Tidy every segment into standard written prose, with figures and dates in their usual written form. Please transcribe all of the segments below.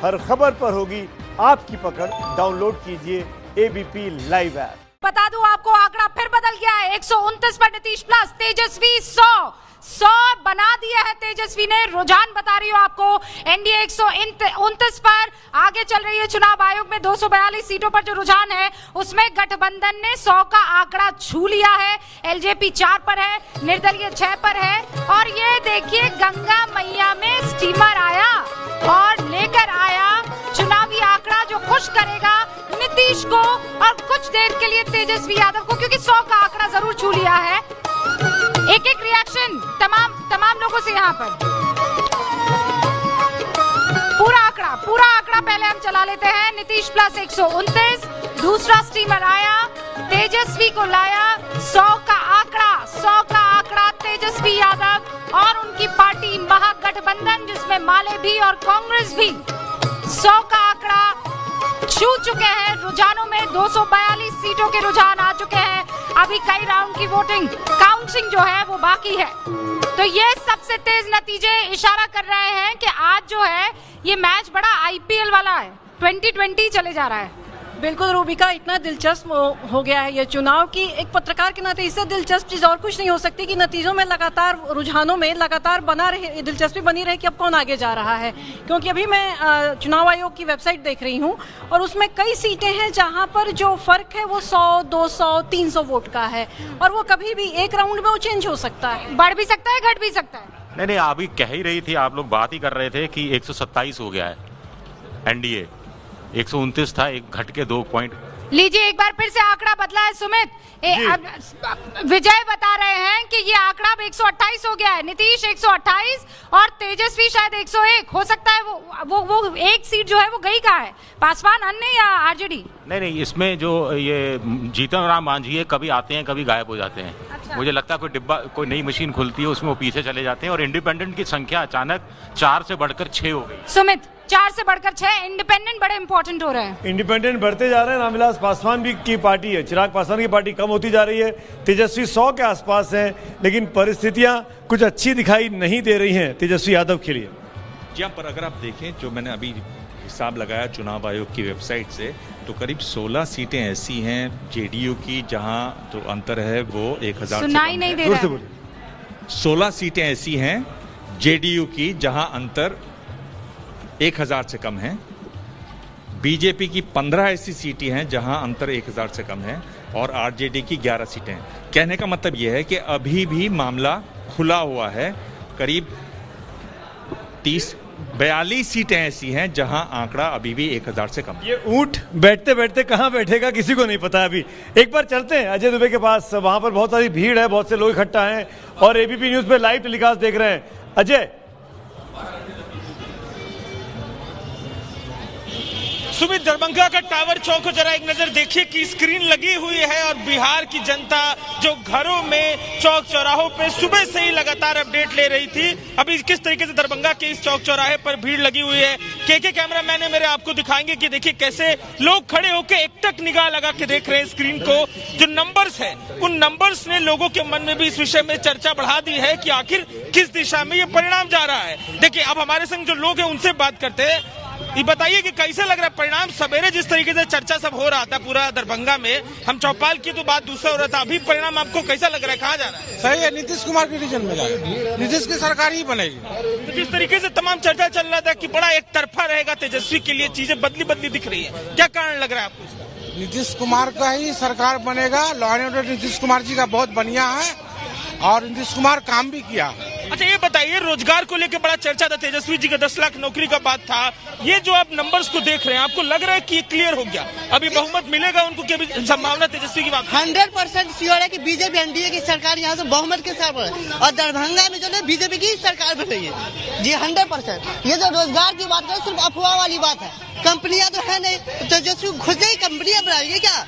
हर खबर पर होगी आपकी पकड़। डाउनलोड कीजिए एबीपी लाइव ऐप। बता दूं आपको, आंकड़ा फिर बदल गया है। 129 पर नीतीश प्लस, तेजस्वी 100 बना दिया है तेजस्वी ने। रुझान बता रही हूं आपको, एनडीए 129 पर आगे चल रही है। चुनाव आयोग में 242 सीटों पर जो रुझान है उसमें गठबंधन ने 100 का आंकड़ा छू लिया है। एलजेपी 4 पर है, निर्दलीय 6 पर है। और ये देखिए, गंगा मैया में स्टीमर आया और लेकर आया चुनावी आंकड़ा जो खुश करेगा नीतीश को और कुछ देर के लिए तेजस्वी यादव को, क्योंकि 100 का आंकड़ा जरूर छू लिया है। एक एक रिएक्शन तमाम लोगों से यहाँ पर। पूरा आंकड़ा पहले हम चला लेते हैं। नीतीश प्लस 129, दूसरा स्टीमर आया, तेजस्वी को लाया 100 का आंकड़ा तेजस्वी यादव और उनकी पार्टी महागठबंधन, जिसमें माले भी और कांग्रेस भी 100 का आंकड़ा छू चुके हैं। रुझानों में 242 सीटों के रुझान आ चुके हैं। अभी कई राउंड की वोटिंग काउंटिंग जो है वो बाकी है। तो ये सबसे तेज नतीजे इशारा कर रहे हैं कि आज जो है ये मैच बड़ा आईपीएल वाला है, 2020 चले जा रहा है। बिल्कुल रूबिका, इतना दिलचस्प हो गया है ये चुनाव की एक पत्रकार के नाते इससे दिलचस्प चीज और कुछ नहीं हो सकती कि नतीजों में लगातार, रुझानों में लगातार दिलचस्पी बनी रहे कि अब कौन आगे जा रहा है। क्योंकि अभी मैं चुनाव आयोग की वेबसाइट देख रही हूँ और उसमें कई सीटें हैं जहाँ पर जो फर्क है वो 100, 200, 300 वोट का है और वो कभी भी एक राउंड में वो चेंज हो सकता है, बढ़ भी सकता है, घट भी सकता है। नहीं, अभी कह ही रही थी, आप लोग बात ही कर रहे थे कि 127 हो गया है एनडीए, 129 था, एक घट के 2 पॉइंट। लीजिए, एक बार फिर से आंकड़ा बदला है सुमित। विजय बता रहे हैं कि ये आंकड़ा 128 हो गया है। नीतीश 128 और तेजस्वी शायद 101 हो सकता है। वो एक सीट जो है वो गई कहाँ है, पासवान अन्य या आरजेडी? नहीं, इसमें जो ये जीतन राम मांझी है, कभी आते हैं कभी गायब हो जाते हैं। अच्छा। मुझे लगता है कोई डिब्बा, कोई नई मशीन खुलती है उसमें वो पीछे चले जाते हैं। और इंडिपेंडेंट की संख्या अचानक 4 से बढ़कर 6 हो गई। सुमित, 4 से बढ़कर 6, इंडिपेंडेंट बड़े इंपॉर्टेंट हो रहे हैं। इंडिपेंडेंट बढ़ते जा रहे हैं। रामविलास पासवान भी की पार्टी है, चिराग पासवान की पार्टी कम होती जा रही है। तेजस्वी 100 के आसपास है, लेकिन परिस्थितियां कुछ अच्छी दिखाई नहीं दे रही हैं तेजस्वी यादव के लिए। जी हाँ, पर अगर आप देखें, जो मैंने अभी हिसाब लगाया चुनाव आयोग की वेबसाइट से, तो करीब 16 सीटें ऐसी हैं जेडीयू की जहां जो अंतर है वो 1000 सुनाई नहीं दे रहा है। 16 सीटें ऐसी हैं जेडीयू की जहां अंतर 1000 से कम है। बीजेपी की 15 ऐसी सीटें हैं जहां अंतर 1000 से कम है और आरजेडी की 11 सीटें हैं। कहने का मतलब यह है कि अभी भी मामला खुला हुआ है। करीब 42 सीटें ऐसी हैं जहां आंकड़ा अभी भी 1000 से कम है। ये ऊंट बैठते बैठते कहां बैठेगा किसी को नहीं पता अभी। एक बार चलते हैं अजय दुबे के पास, वहां पर बहुत सारी भीड़ है, बहुत से लोग इकट्ठा हैं और एबीपी न्यूज पे लाइव टेलीकास्ट देख रहे हैं। अजय, सुमित, दरभंगा का टावर चौक को जरा एक नजर देखिए कि स्क्रीन लगी हुई है और बिहार की जनता जो घरों में, चौक चौराहों पे सुबह से ही लगातार अपडेट ले रही थी। अभी किस तरीके से दरभंगा के इस चौक चौराहे पर भीड़ लगी हुई है, के कैमरामैन है मेरे, आपको दिखाएंगे कि देखिए कैसे लोग खड़े होकर एकटक निगाह लगा के देख रहे हैं स्क्रीन को। जो नंबर्स है, उन नंबर्स ने लोगों के मन में भी इस विषय में चर्चा बढ़ा दी है कि आखिर किस दिशा में ये परिणाम जा रहा है। देखिए, अब हमारे संग जो लोग हैं उनसे बात करते हैं। ये बताइए कि कैसे लग रहा है परिणाम? सवेरे जिस तरीके से चर्चा सब हो रहा था पूरा दरभंगा में, हम चौपाल की तो बात दूसरा हो रहा था, अभी परिणाम आपको कैसा लग रहा है, कहाँ जा रहा है? सही है, नीतीश कुमार के रीजन में जाएगा, नीतीश की सरकार ही बनेगी। तो जिस तरीके से तमाम चर्चा चल रहा था कि बड़ा एक तरफा रहेगा तेजस्वी के लिए, चीजें बदली दिख रही है, क्या कारण लग रहा है आपको? नीतीश कुमार का ही सरकार बनेगा। Law and order Nitish Kumar ji का बहुत बढ़िया है और नीतीश कुमार काम भी किया। अच्छा, ये बताइए, रोजगार को लेकर बड़ा चर्चा था, तेजस्वी जी का 10 लाख नौकरी का बात था। ये जो आप नंबर्स को देख रहे हैं, आपको लग रहा है कि ये क्लियर हो गया, अभी बहुमत मिलेगा उनको, कि अभी संभावना तेजस्वी की बात? 100% श्योर है कि बीजेपी एनडीए की सरकार यहाँ से बहुमत के साथ बढ़े और दरभंगा में जो है बीजेपी की सरकार बन रही है। जी 100%। ये जो रोजगार की बात करें, सिर्फ अफवाह वाली बात है। कंपनियां तो है नहीं, तेजस्वी खुद से ही कंपनियां बनाएगी क्या?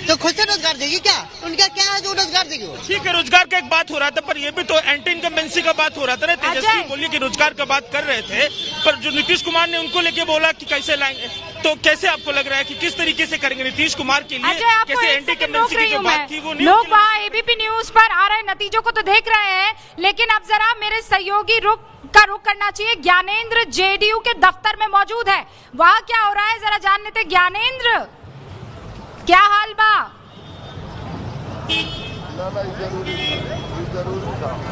तो खुद से रोजगार देगी क्या? उनका क्या है जो रोजगार देगी? ठीक है, रोजगार का एक बात हो रहा था, पर ये भी तो एंटी इनकम्बेंसी का बात हो रहा था ना। तेजस्वी बोलिए कि रोजगार का बात कर रहे थे, पर जो नीतीश कुमार ने उनको लेके बोला कि कैसे लाएंगे। तो कैसे आपको लग रहा है कि किस तरीके से करेंगे नीतीश कुमार के लिए? अजय, आपको कैसे एक एंटी सेकंड कमेंसी रोक की रही जो हूँ बात थी वो मैं। नहीं लोग वहाँ एबीपी न्यूज पर आ रहे नतीजों को तो देख रहे हैं, लेकिन अब जरा मेरे सहयोगी रुख करना चाहिए। ज्ञानेंद्र जेडीयू के दफ्तर में मौजूद है, वहाँ क्या हो रहा है जरा जान लेते। ज्ञानेंद्र, क्या हाल बा?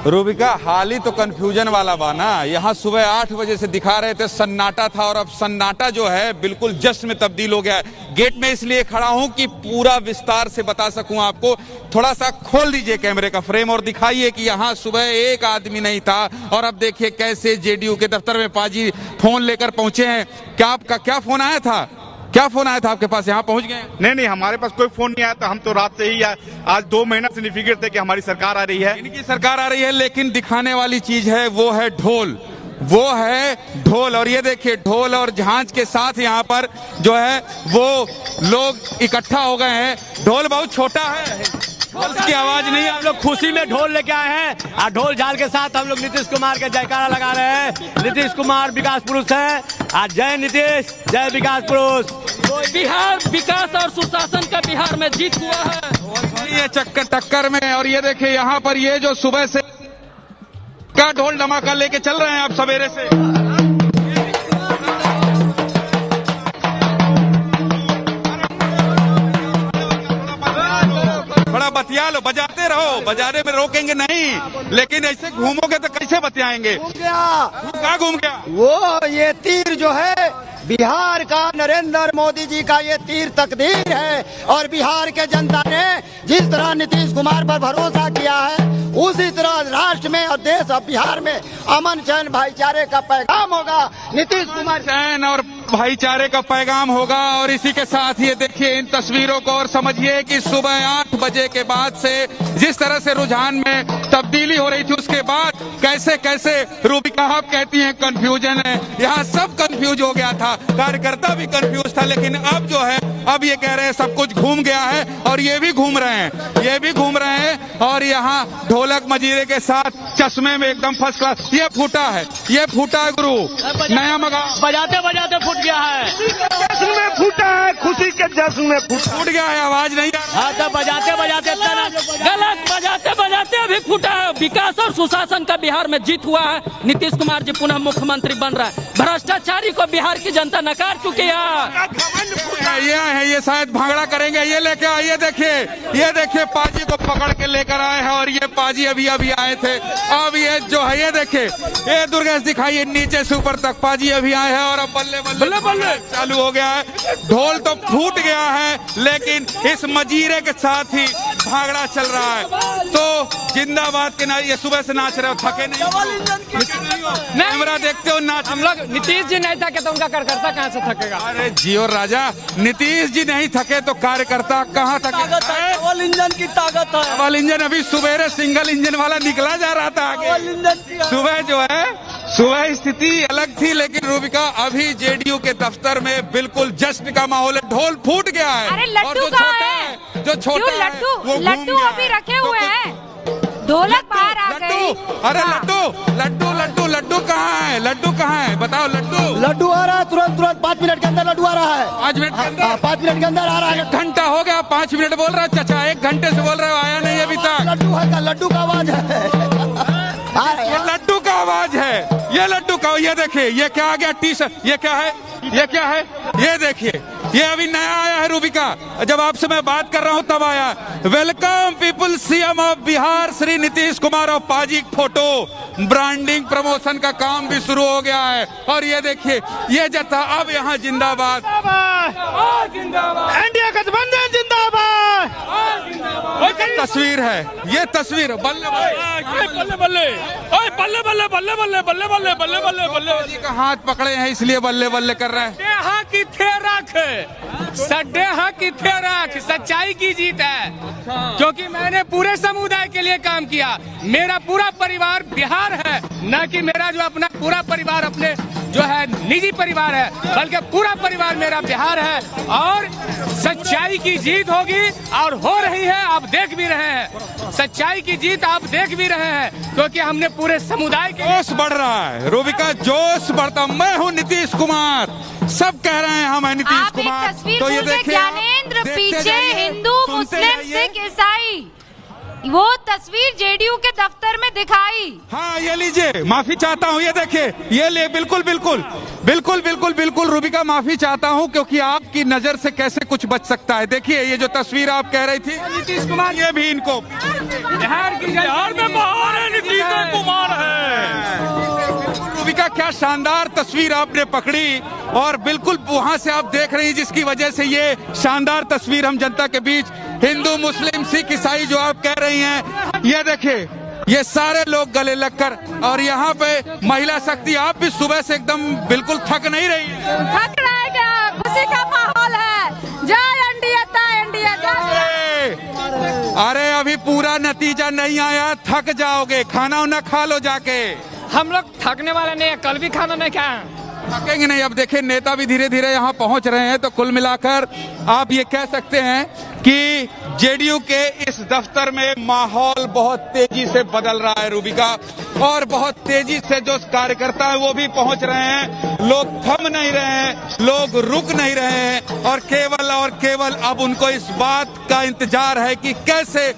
रूबिका, हाल ही तो कंफ्यूजन वाला बा ना। यहाँ सुबह 8 बजे से दिखा रहे थे सन्नाटा था, और अब सन्नाटा जो है बिल्कुल जश्न में तब्दील हो गया है। गेट में इसलिए खड़ा हूं कि पूरा विस्तार से बता सकूं आपको। थोड़ा सा खोल दीजिए कैमरे का फ्रेम और दिखाइए कि यहाँ सुबह एक आदमी नहीं था, और अब देखिए कैसे जेडीयू के दफ्तर में पाजी फोन लेकर पहुंचे हैं। क्या आपका क्या फोन आया था? क्या फोन आया था आपके पास? यहाँ पहुंच गए? नहीं, हमारे पास कोई फोन नहीं आया था। हम तो रात से ही आज 2 महीना से निफिक्र थे कि हमारी सरकार आ रही है। इनकी सरकार आ रही है, लेकिन दिखाने वाली चीज है वो है ढोल। वो है ढोल, और ये देखिए ढोल और झांझ के साथ यहाँ पर जो है वो लोग इकट्ठा हो गए हैं। ढोल बहुत छोटा है, उसकी आवाज नहीं। हम लोग खुशी में ढोल लेके आए हैं, और ढोल झाल के साथ हम लोग नीतीश कुमार के जयकारा लगा रहे हैं। नीतीश कुमार विकास पुरुष है, आज जय नीतीश, जय विकास पुरुष। बिहार विकास और सुशासन का बिहार में जीत हुआ है ये टक्कर में। और ये देखिए यहाँ पर ये जो सुबह से का ढोल धमाका लेके चल रहे हैं आप सवेरे से। बड़ा बतिया लो, बजाते रहो, बजाने में रोकेंगे नहीं, लेकिन ऐसे घूमोगे तो कैसे बतियाएंगे? क्या घूम गया? वो ये तीर जो है बिहार का, नरेंद्र मोदी जी का ये तीर तकदीर है, और बिहार के जनता ने जिस तरह नीतीश कुमार पर भरोसा किया है, उसी तरह राष्ट्र में और देश और बिहार में अमन चैन भाईचारे का पैगाम होगा। नीतीश कुमार चैन और भाईचारे का पैगाम होगा। और इसी के साथ ये देखिए इन तस्वीरों को और समझिए कि सुबह 8 बजे के बाद से जिस तरह से रुझान में तब्दीली हो रही थी, उसके बाद कैसे कैसे रूबिका आप कहती हैं कंफ्यूजन है, यहाँ सब कंफ्यूज हो गया था, कार्यकर्ता भी कंफ्यूज था। लेकिन अब जो है, अब ये कह रहे हैं सब कुछ घूम गया है, और ये भी घूम रहे हैं, ये भी घूम रहे हैं। और यहाँ ढोलक मजीरे के साथ चश्मे में एकदम फर्स्ट क्लास। ये फूटा है, ये फूटा है गुरु, नया मगा बजाते बजाते फूट गया है। जश्न में फूटा है, खुशी के जश्न में फूट गया है, आवाज नहीं आ रहा। हाँ, तो बजाते बजाते गलत, बजाते बजाते अभी फूटा है। विकास और सुशासन का बिहार में जीत हुआ है। नीतीश कुमार जी पुनः मुख्यमंत्री बन रहा है। भ्रष्टाचारी को बिहार की जनता नकार चुकी है। ये शायद भांगड़ा करेंगे, ये लेके आइए, ये देखिए पाजी को पकड़ के लेकर आए हैं, और ये पाजी अभी आए थे। अब ये जो है, ये देखिए, ये दुर्गेश दिखाइए, नीचे से ऊपर तक पाजी अभी आए हैं, और अब बल्ले बल्ले बल्ले चालू हो गया है। ढोल तो फूट गया है, लेकिन इस मजीरे के साथ ही भांगड़ा चल रहा है। तो जिंदाबाद के ये सुबह से नाच रहे हो, थके नहीं? कैमरा देखते हो नाच। हम लोग नीतीश जी नहीं थके तो उनका कार्यकर्ता कहाँ से थकेगा? अरे जियो राजा, नीतीश जी नहीं थके तो कार्यकर्ता कहाँ थके? डबल इंजन की ताकत है। डबल इंजन अभी सुबेरे सिंगल इंजन वाला निकला जा रहा था आगे। सुबह जो है, सुबह स्थिति अलग थी, लेकिन रूबिका अभी जेडीयू के दफ्तर में बिल्कुल जश्न का माहौल है। ढोल फूट गया है। अरे लड्डू कहाँ है? जो छोटा है वो लड्डू अभी रखे हुए हैं, ढोलक बाहर आ गई। अरे लड्डू कहाँ है? लड्डू कहाँ है? बताओ। लड्डू आ रहा है, तुरंत 5 मिनट के अंदर लड्डू आ रहा है। 5 मिनट के अंदर? 5 मिनट के अंदर आ रहा है। 1 घंटा हो गया, 5 मिनट बोल रहा है चाचा, 1 घंटे से बोल रहे हो, आया नहीं अभी तक। लड्डू है, लड्डू का आवाज है। ये लड्डू का आवाज है, ये लड्डू का। ये देखिए, ये क्या आ गया? टी शर्ट, ये क्या है? ये क्या है? ये देखिए, ये अभी नया आया है रूबिका, जब आपसे मैं बात कर रहा हूं तब आया। Welcome people, CM of Bihar Shri Nitish Kumar और पाजी फोटो ब्रांडिंग प्रमोशन का काम भी शुरू हो गया है। और ये देखिए, ये जत्था अब यहाँ जिंदाबाद, एनडीए गठबंधन जिंदाबाद। तस्वीर है, ये तस्वीर बल्ले बल्ले बल्ले बल्ले बल्ले बल्ले बल्ले बल्ले बल्ले बल्ले बल्ले बल्ले का हाथ पकड़े हैं, इसलिए बल्ले बल्ले कर रहे हैं। हाँ की थे रख सड्डे हाँ की थे रख, सच्चाई की जीत है। क्योंकि मैंने पूरे समुदाय के लिए काम किया। मेरा पूरा परिवार बिहार है, न कि मेरा जो अपना पूरा परिवार अपने जो है निजी परिवार है, बल्कि पूरा परिवार मेरा बिहार है। और सच्चाई की जीत होगी, और हो रही है, आप देख भी रहे हैं। सच्चाई की जीत आप देख भी रहे हैं, क्योंकि हमने पूरे समुदाय के जोश बढ़ रहा है रूबिका, जोश बढ़ता। मैं हूँ नीतीश कुमार, सब कह रहे हैं हम है नीतीश आप एक कुमार। तस्वीर तो ये भूल गए, देखिए, ज्ञानेंद्र, देखते पीछे जाइए, हिंदू, सुनते मुस्लिम, जाइए। सिख, ईसाई, वो तस्वीर जेडीयू के दफ्तर में दिखाई। हाँ ये लीजिए, माफी चाहता हूँ, ये देखिए, ये ले, बिल्कुल बिल्कुल बिल्कुल बिल्कुल बिल्कुल रूबिका, माफी चाहता हूँ क्योंकि आपकी नजर से कैसे कुछ बच सकता है। देखिए ये जो तस्वीर आप कह रही थी नीतीश कुमार, ये भी इनको बिहार में महान है नीतीश कुमार है। रूबिका, क्या शानदार तस्वीर आपने पकड़ी और बिल्कुल वहां से आप देख रही हैं जिसकी वजह से ये शानदार तस्वीर हम जनता के बीच, हिंदू, मुस्लिम, सिख, ईसाई जो आप कह रही हैं, ये देखिए ये सारे लोग गले लगकर, और यहाँ पे महिला शक्ति, आप भी सुबह से एकदम बिल्कुल थक नहीं रही है? थक रहा है क्या? खुशी का माहौल है। जय एनडीए, एनडीए, अरे अभी पूरा नतीजा नहीं आया, थक जाओगे, खाना उना खा लो जाके। हम लोग थकने वाले नहीं है, कल भी खाना नहीं खाया, थकेंगे नहीं। अब देखिए नेता भी धीरे धीरे यहाँ पहुंच रहे हैं, तो कुल मिलाकर आप ये कह सकते हैं कि जेडीयू के इस दफ्तर में माहौल बहुत तेजी से बदल रहा है रूबिका, और बहुत तेजी से जो कार्यकर्ता है वो भी पहुंच रहे हैं। लोग थम नहीं रहे हैं, लोग रुक नहीं रहे हैं, और केवल अब उनको इस बात का इंतजार है कि कैसे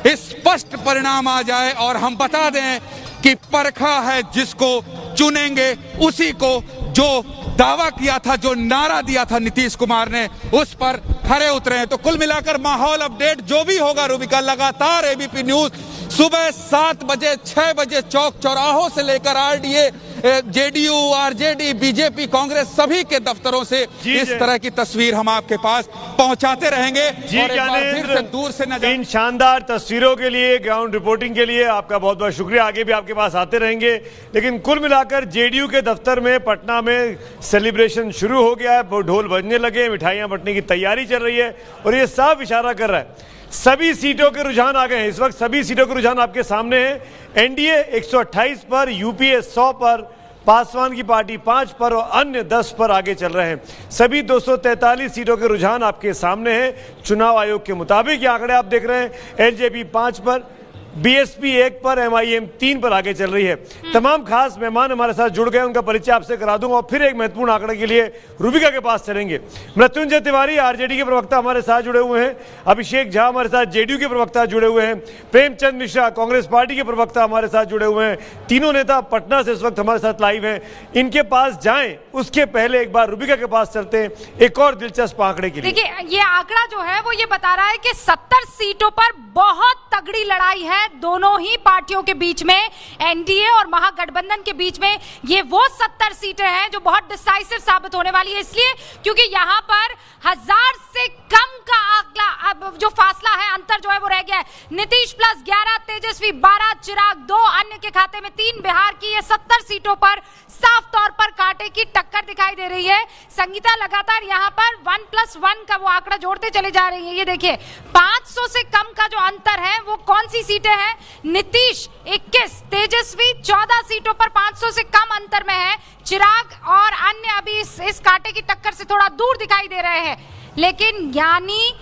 स्पष्ट परिणाम आ जाए और हम बता दें कि परखा है जिसको चुनेंगे उसी को। जो दावा किया था, जो नारा दिया था नीतीश कुमार ने, उस पर खरे उतरे हैं। तो कुल मिलाकर माहौल अपडेट जो भी होगा रूबिका, लगातार एबीपी न्यूज सुबह 7 बजे 6 बजे चौक चौराहों से लेकर RDA, JDU, RJD, BJP, Congress सभी के दफ्तरों से इस तरह की तस्वीर हम आपके पास पहुंचाते रहेंगे। जी और एक बार फिर से दूर से नजर, इन शानदार तस्वीरों के लिए, ग्राउंड रिपोर्टिंग के लिए आपका बहुत बहुत शुक्रिया। आगे भी आपके पास आते रहेंगे। लेकिन कुल मिलाकर जेडीयू के दफ्तर में पटना में सेलिब्रेशन शुरू हो गया है, ढोल बजने लगे, मिठाइयां बंटने की तैयारी चल रही है, और ये साफ इशारा कर रहा है सभी सीटों के रुझान आ गए हैं। इस वक्त सभी सीटों के रुझान आपके सामने हैं। एनडीए 128 पर, यूपीए 100 पर, पासवान की पार्टी 5 पर और अन्य 10 पर आगे चल रहे हैं। सभी 243 सीटों के रुझान आपके सामने हैं। चुनाव आयोग के मुताबिक ये आंकड़े आप देख रहे हैं। एलजेपी 5 पर, बीएसपी 1 पर, एमआईएम 3 पर आगे चल रही है। तमाम खास मेहमान हमारे साथ जुड़ गए, उनका परिचय आपसे करा दूंगा और फिर एक महत्वपूर्ण आंकड़े के लिए रूबिका के पास चलेंगे। मृत्युंजय तिवारी आरजेडी के प्रवक्ता हमारे साथ जुड़े हुए हैं, अभिषेक झा हमारे साथ जेडीयू के प्रवक्ता जुड़े हुए हैं, प्रेमचंद मिश्रा कांग्रेस पार्टी के प्रवक्ता हमारे साथ जुड़े हुए हैं। तीनों नेता पटना से इस वक्त हमारे साथ लाइव हैं। इनके पास जाएं उसके पहले एक बार रूबिका के पास चलते हैं एक और दिलचस्प आंकड़े के लिए। देखिए ये आंकड़ा जो है वो ये बता रहा है कि 70 सीटों पर बहुत तगड़ी लड़ाई है दोनों ही पार्टियों के बीच में, एनडीए और महागठबंधन के बीच में। ये वो 70 सीटें हैं जो बहुत डिसाइसिव साबित होने वाली है, इसलिए क्योंकि यहाँ पर 1000 से कम का आंकड़ा, अब जो फासला है, अंतर जो है वो रह गया है। नीतीश प्लस 11, तेजस्वी 12, चिराग 2, अन्य के खाते में 3, बिहार की ये 70 सीटों पर साफ तौर पर कांटे की टक्कर दिखाई दे रही है। संगीता लगातार यहाँ पर 1+1 का वो आंकड़ा जोड़ते चले जा रही है। ये देखिए 500 से कम का जो अंतर है वो कौन सी सीटें हैं? नीतीश 21, तेजस्वी 14 सीटों पर 500 से कम अंतर में है। चिराग और अन्य अभी इस कांटे की टक्कर से थोड़ा दूर दिखाई दे रहे हैं, लेकिन यानी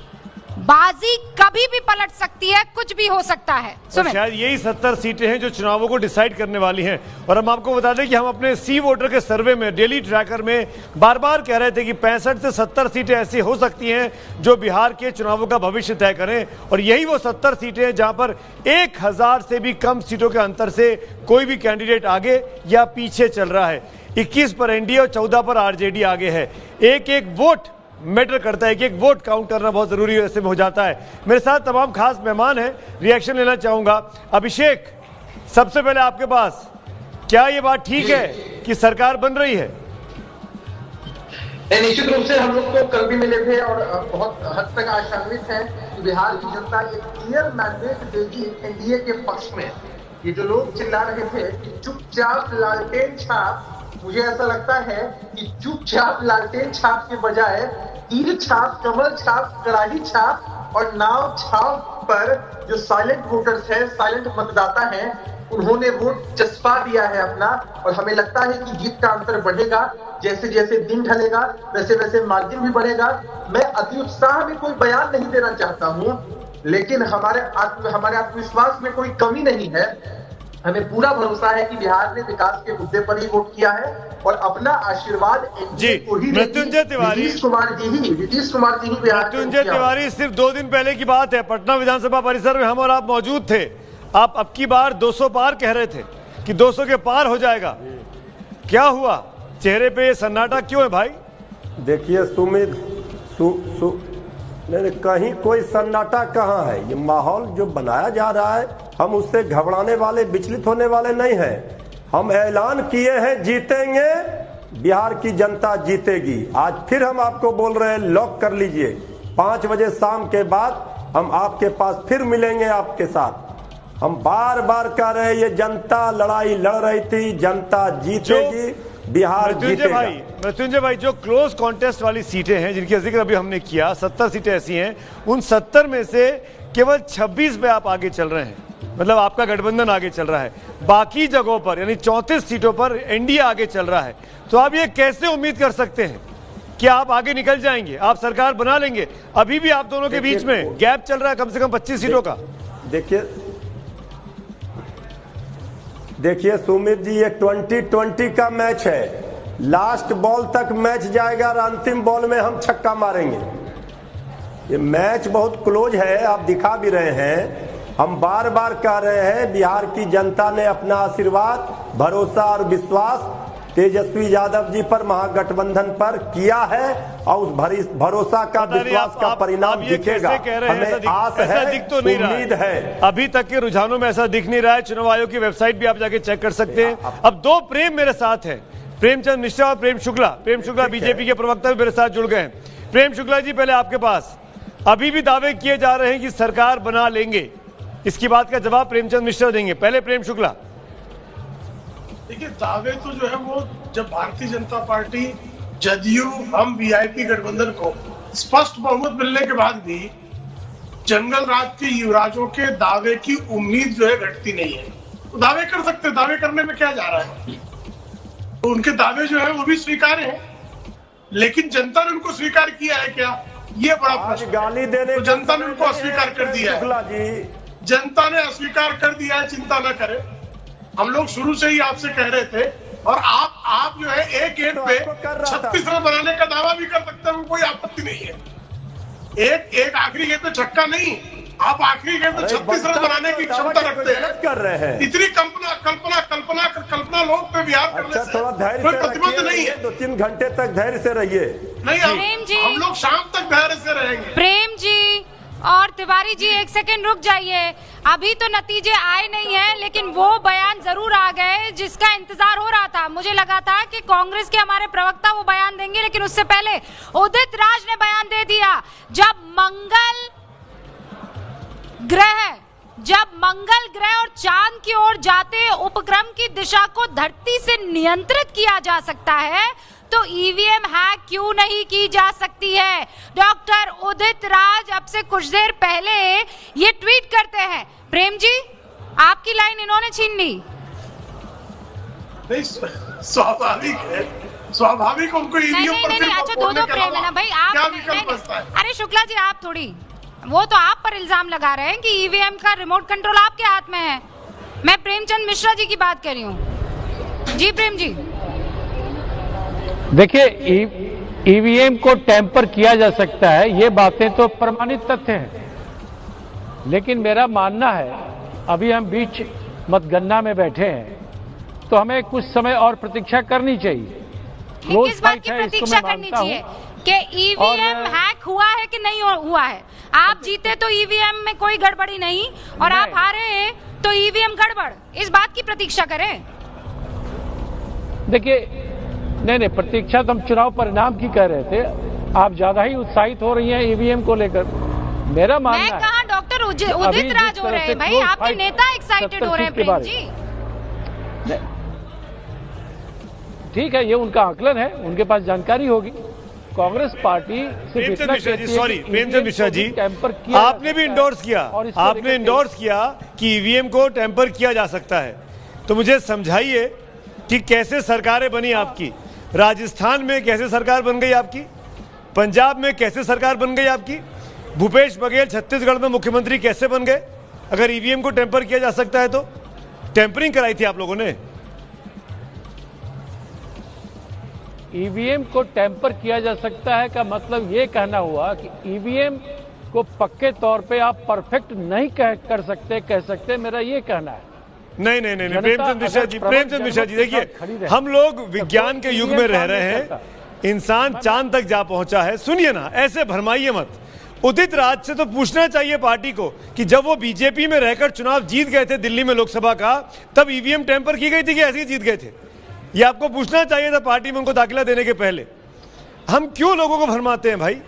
बाजी कभी भी पलट सकती है, कुछ भी हो सकता है। शायद यही 70 सीटें हैं जो चुनावों को डिसाइड करने वाली हैं। और हम आपको बता दें कि हम अपने सी वोटर के सर्वे में, डेली ट्रैकर में बार बार कह रहे थे कि 65 से 70 सीटें ऐसी हो सकती हैं जो बिहार के चुनावों का भविष्य तय करें, और यही वो 70 सीटें हैं जहां पर 1000 से भी कम सीटों के अंतर से कोई भी कैंडिडेट आगे या पीछे चल रहा है। 21 पर एनडीए और 14 पर आरजेडी आगे है। एक एक वोट मैटर करता है कि एक वोट काउंट करना बहुत जरूरी है, ऐसे में हो जाता है। मेरे साथ तमाम खास मेहमान हैं, रिएक्शन लेना चाहूंगा। अभिषेक, सबसे पहले आपके पास, क्या ये बात ठीक है कि सरकार बन रही है? निश्चित रूप से हम लोग तो कल भी मिले थे और बहुत हद तक आशान्वित हैं कि बिहार की जनता एक क्लियर मैंडेट देगी एनडीए के पक्ष में। ये जो लोग चिल्ला रहे थे कि चुपचाप लालटेन छाप, मुझे ऐसा लगता है कि चुपचाप लालटेन छाप के बजाय तीर छाप, कमल छाप, कड़ाही छाप और नाव छाप पर जो साइलेंट वोटर्स हैं, साइलेंट मतदाता हैं, उन्होंने वोट चस्पा दिया है अपना। और हमें लगता है कि जीत का अंतर बढ़ेगा, जैसे जैसे दिन ढलेगा वैसे वैसे मार्जिन भी बढ़ेगा। मैं अति उत्साह में कोई बयान नहीं देना चाहता हूं, लेकिन हमारे आत्मविश्वास में कोई कमी नहीं है। हमें पूरा भरोसा है कि बिहार ने विकास के मुद्दे पर ही वोट किया है और अपना आशीर्वाद एनडीए को ही मृत्युंजय तिवारी, नीतीश कुमार जी ही बिहार मृत्युंजय तिवारी, सिर्फ 2 दिन पहले की बात है, पटना विधानसभा परिसर में हम और आप मौजूद थे। आप अब की बार 200 पार कह रहे थे कि 200 के पार हो जाएगा, क्या हुआ? चेहरे पे ये सन्नाटा क्यों है भाई? देखिए सुमित, नहीं कहीं कोई सन्नाटा कहाँ है। ये माहौल जो बनाया जा रहा है, हम उससे घबराने वाले, विचलित होने वाले नहीं हैं। हम ऐलान किए हैं जीतेंगे, बिहार की जनता जीतेगी। आज फिर हम आपको बोल रहे हैं लॉक कर लीजिए, 5 बजे शाम के बाद हम आपके पास फिर मिलेंगे आपके साथ। हम बार बार कह रहे हैं ये जनता लड़ाई लड़ रही थी, जनता जीतेगी, बिहार जीतेगा। मृत्युंजय भाई, जो क्लोज कॉन्टेस्ट वाली सीटें हैं जिनकी जिक्र अभी हमने किया, 70 सीटें ऐसी हैं, उन 70 में से केवल 26 पे आप आगे चल रहे हैं, मतलब आपका गठबंधन आगे चल रहा है। बाकी जगहों पर यानी 34 सीटों पर एनडीए आगे चल रहा है। तो आप ये कैसे उम्मीद कर सकते हैं कि आप आगे निकल जाएंगे, आप सरकार बना लेंगे? अभी भी आप दोनों के बीच में गैप चल रहा है कम से कम 25 सीटों का। देखिए सुमित जी, ये 2020 का मैच है, लास्ट बॉल तक मैच जाएगा और अंतिम बॉल में हम छक्का मारेंगे। ये मैच बहुत क्लोज है, आप दिखा भी रहे हैं। हम बार बार कह रहे हैं बिहार की जनता ने अपना आशीर्वाद, भरोसा और विश्वास तेजस्वी यादव जी पर, महागठबंधन पर किया है और उस भरोसा का, विश्वास का परिणाम दिखेगा। हमें आस है, उम्मीद है। अभी तक के रुझानों में ऐसा दिख नहीं रहा है। चुनाव आयोग की वेबसाइट भी आप जाके चेक कर सकते हैं। अब 2 प्रेम मेरे साथ हैं, प्रेमचंद मिश्रा और प्रेम शुक्ला। प्रेम शुक्ला बीजेपी के प्रवक्ता भी मेरे साथ जुड़ गए हैं। प्रेम शुक्ला जी, पहले आपके पास, अभी भी दावे किए जा रहे हैं कि सरकार बना लेंगे, इसकी बात का जवाब प्रेमचंद मिश्रा देंगे। पहले प्रेम शुक्ला। देखिए, दावे तो जो है वो, जब भारतीय जनता पार्टी, जदयू, हम वीआईपी गठबंधन को स्पष्ट बहुमत मिलने के बाद भी जंगल राज के युवराजों के दावे की उम्मीद जो है घटती नहीं है। तो दावे कर सकते, दावे करने में क्या जा रहा है? तो उनके दावे जो है वो भी स्वीकार्य है, लेकिन जनता ने उनको स्वीकार किया है क्या, ये बड़ा प्रश्न। गाली देने तो जनता ने उनको अस्वीकार कर दिया है, जनता ने अस्वीकार कर दिया है, चिंता न करें। हम लोग शुरू से ही आपसे कह रहे थे, और आप जो है एक गेंद पे 36 रन बनाने का दावा भी कर सकते हैं, कोई आपत्ति नहीं है। एक आखिरी गेंद पे छक्का नहीं, आप आखिरी गेंद पे 36 रन बनाने की क्षमता रखते हैं। इतनी कल्पना लोग पे बिहार करने से कोई प्रतिबंध नहीं है। 2-3 घंटे तक धैर्य से रहिए। नहीं, हम लोग शाम तक धैर्य से रहेंगे। प्रेम जी और तिवारी जी, 1 सेकंड रुक जाइए। अभी तो नतीजे आए नहीं हैं, लेकिन वो बयान जरूर आ गए जिसका इंतजार हो रहा था। मुझे लगा था कि कांग्रेस के हमारे प्रवक्ता वो बयान देंगे, लेकिन उससे पहले उदित राज ने बयान दे दिया। जब मंगल ग्रह और चांद की ओर जाते उपक्रम की दिशा को धरती से नियंत्रित किया जा सकता है, तो ईवीएम हैक क्यों नहीं की जा सकती है? डॉक्टर उदित राज अब से कुछ देर पहले ये ट्वीट करते हैं। प्रेम जी, आपकी लाइन इन्होंने छीन ली। नहीं, स्वाभाविक उनको ईवीएम पर नहीं, अच्छा दो प्रेम है ना भाई, आप क्या विकल्प बचता है? अरे शुक्ला जी, आप थोड़ी, वो तो आप पर इल्जाम लगा रहे हैं कि ईवीएम का रिमोट कंट्रोल आपके हाथ में है। मैं प्रेमचंद मिश्रा जी की बात कर रही हूँ। जी प्रेम जी। देखिए, ईवीएम को टैंपर किया जा सकता है, ये बातें तो प्रमाणित तथ्य हैं, लेकिन मेरा मानना है अभी हम बीच मतगणना में बैठे हैं, तो हमें कुछ समय और प्रतीक्षा करनी चाहिए। किस बात की प्रतीक्षा करनी चाहिए? कि ईवीएम हैक हुआ है कि नहीं हुआ है? आप जीते तो ईवीएम में कोई गड़बड़ी नहीं, और आप हारे तो ईवीएम गड़बड़, इस बात की प्रतीक्षा करें। देखिए, नहीं, प्रतीक्षा तो हम चुनाव परिणाम की कह रहे थे। आप ज्यादा ही उत्साहित हो रही हैं ईवीएम को लेकर। मेरा मानना है, मैं कहा डॉक्टर उदित राज हो रहे हैं भाई, आपके नेता एक्साइटेड हो रहे हैं प्रेम जी। ठीक है, ये उनका आकलन है, उनके पास जानकारी होगी। कांग्रेस पार्टी सिर्फ इतना कहती है। सॉरी प्रेमचंद मिश्रा जी, आपने भी इंडोर्स किया, आपने इंडोर्स किया कि ईवीएम को टेम्पर किया जा सकता है। तो मुझे समझाइए कि कैसे सरकारें बनी आपकी? राजस्थान में कैसे सरकार बन गई आपकी? पंजाब में कैसे सरकार बन गई आपकी? भूपेश बघेल छत्तीसगढ़ में मुख्यमंत्री कैसे बन गए? अगर ईवीएम को टेम्पर किया जा सकता है तो टेम्परिंग कराई थी आप लोगों ने। ईवीएम को टेम्पर किया जा सकता है का मतलब ये कहना हुआ कि ईवीएम को पक्के तौर पे आप परफेक्ट नहीं कह सकते, मेरा ये कहना है। नहीं प्रेमचंद मिश्रा जी देखिए, हम लोग विज्ञान के युग में रह रहे हैं, इंसान चांद तक जा पहुंचा है। सुनिए ना, ऐसे भरमाइए मत। उदित राज से तो पूछना चाहिए पार्टी को कि जब वो बीजेपी में रहकर चुनाव जीत गए थे दिल्ली में लोकसभा का, तब ईवीएम टेम्पर की गई थी कि ऐसे ही जीत गए थे? ये आपको पूछना चाहिए था पार्टी में उनको दाखिला देने के पहले। हम क्यों लोगों को भरमाते हैं भाई?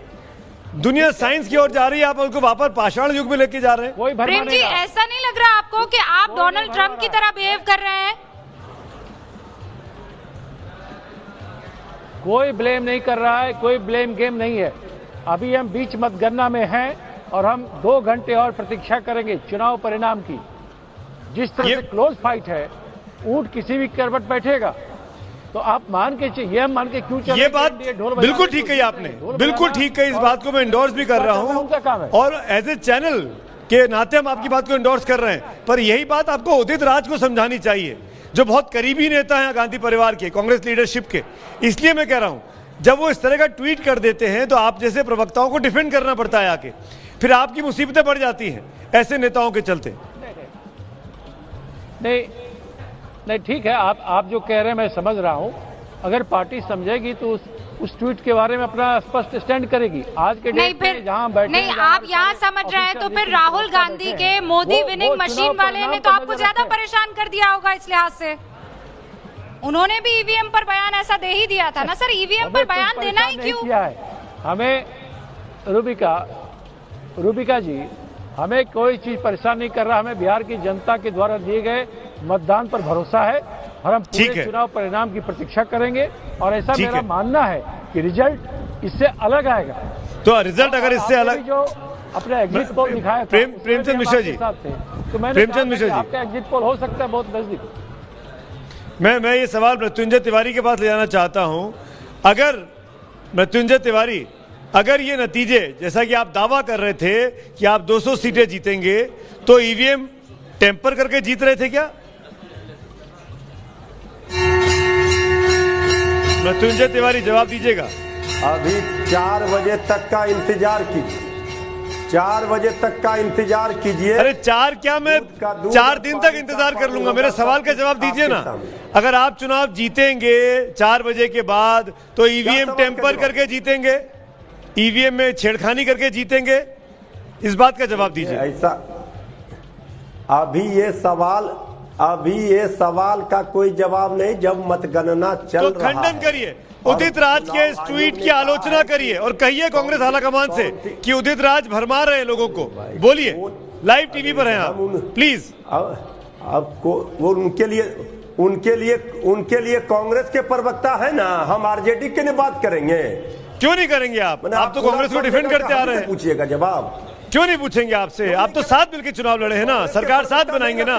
दुनिया साइंस की ओर जा रही है, आप उनको वापस पाषाण युग में लेके जा रहे हैं। प्रेम जी, ऐसा नहीं लग रहा आपको कि आप डोनाल्ड ट्रंप की तरह बिहेव कर रहे हैं? कोई ब्लेम नहीं कर रहा है, कोई ब्लेम गेम नहीं है। अभी हम बीच मतगणना में हैं और हम 2 घंटे और प्रतीक्षा करेंगे चुनाव परिणाम की। जिस तरह से क्लोज फाइट है, ऊंट किसी भी करवट बैठेगा, तो आप मान के क्यों चल? ये बात बिल्कुल ठीक कही आपने, बिल्कुल ठीक कही। इस बात को मैं इंडोर्स भी कर रहा हूं और एज ए चैनल के नाते हम आपकी बात को इंडोर्स कर रहे हैं। पर यही बात आपको उदित राज को समझानी चाहिए, जो बहुत करीबी नेता हैं गांधी परिवार के, कांग्रेस लीडरशिप के। इसलिए मैं कह रहा हूं, जब वो इस तरह का ट्वीट कर देते हैं तो आप जैसे प्रवक्ताओं को डिफेंड करना पड़ता है आके, फिर आपकी मुसीबतें बढ़ जाती हैं ऐसे नेताओं के चलते। नहीं ठीक है, आप जो कह रहे हैं मैं समझ रहा हूं। अगर पार्टी समझेगी तो उस ट्वीट के बारे में अपना स्पष्ट स्टैंड करेगी। आज के डेट में जहां बैठे नहीं, आप यहां समझ रहे हैं तो फिर राहुल गांधी के मोदी विनिंग मशीन वाले ने तो आपको ज्यादा परेशान कर दिया होगा इस लिहाज से। उन्होंने भी ईवीएम पर बयान ऐसा दे ही दिया था ना सर। ईवीएम पर बयान देना ही क्यों? हमें रूबिका जी, हमें कोई चीज परेशान नहीं कर रहा। हमें बिहार की जनता के द्वारा दिए गए मतदान पर भरोसा है और हम पूरे चुनाव परिणाम की प्रतीक्षा करेंगे। और ऐसा मेरा मानना है कि रिजल्ट इससे अलग आएगा। तो रिजल्ट अगर इससे अलग, जो अपने एग्जिट पोल दिखाया प्रेमचंद मिश्रा जी, तो मैंने आपका एग्जिट पोल हो सकता है बहुत नजदीक। मैं ये सवाल मृत्युंजय तिवारी के पास ले जाना चाहता हूं। अगर मृत्युंजय तिवारी, अगर ये नतीजे जैसा कि आप दावा कर रहे थे कि आप 200 सीटें जीतेंगे, तो ईवीएम टेम्पर करके जीत रहे थे क्या? मृत्युंजय तिवारी जवाब दीजिएगा। अभी 4 बजे तक का इंतजार कीजिए, 4 बजे तक का इंतजार कीजिए। अरे 4 क्या, मैं 4 दिन तक इंतजार कर लूंगा। मेरे सवाल का जवाब दीजिए ना। अगर आप चुनाव जीतेंगे 4 बजे के बाद, तो ईवीएम टेम्पर करके जीतेंगे, ईवीएम में छेड़खानी करके जीतेंगे? इस बात का जवाब दीजिए। ऐसा अभी ये सवाल का कोई जवाब नहीं। जब मतगणना चल रहा है तो खंडन करिए, उदित राज के इस ट्वीट की आलोचना करिए और कहिए कांग्रेस आलाकमान से कि उदित राज भरमा रहे हैं लोगों को। बोलिए, लाइव टीवी पर हैं आप, प्लीज। आपको वो उनके लिए कांग्रेस के प्रवक्ता है ना, हम आरजेडी के लिए बात करेंगे। क्यों नहीं करेंगे आप तो कांग्रेस को डिफेंड करते आ रहे हैं। पूछिएगा जवाब क्यों नहीं पूछेंगे आपसे? आप तो साथ मिलकर चुनाव लड़े हैं ना, सरकार साथ बनाएंगे ना।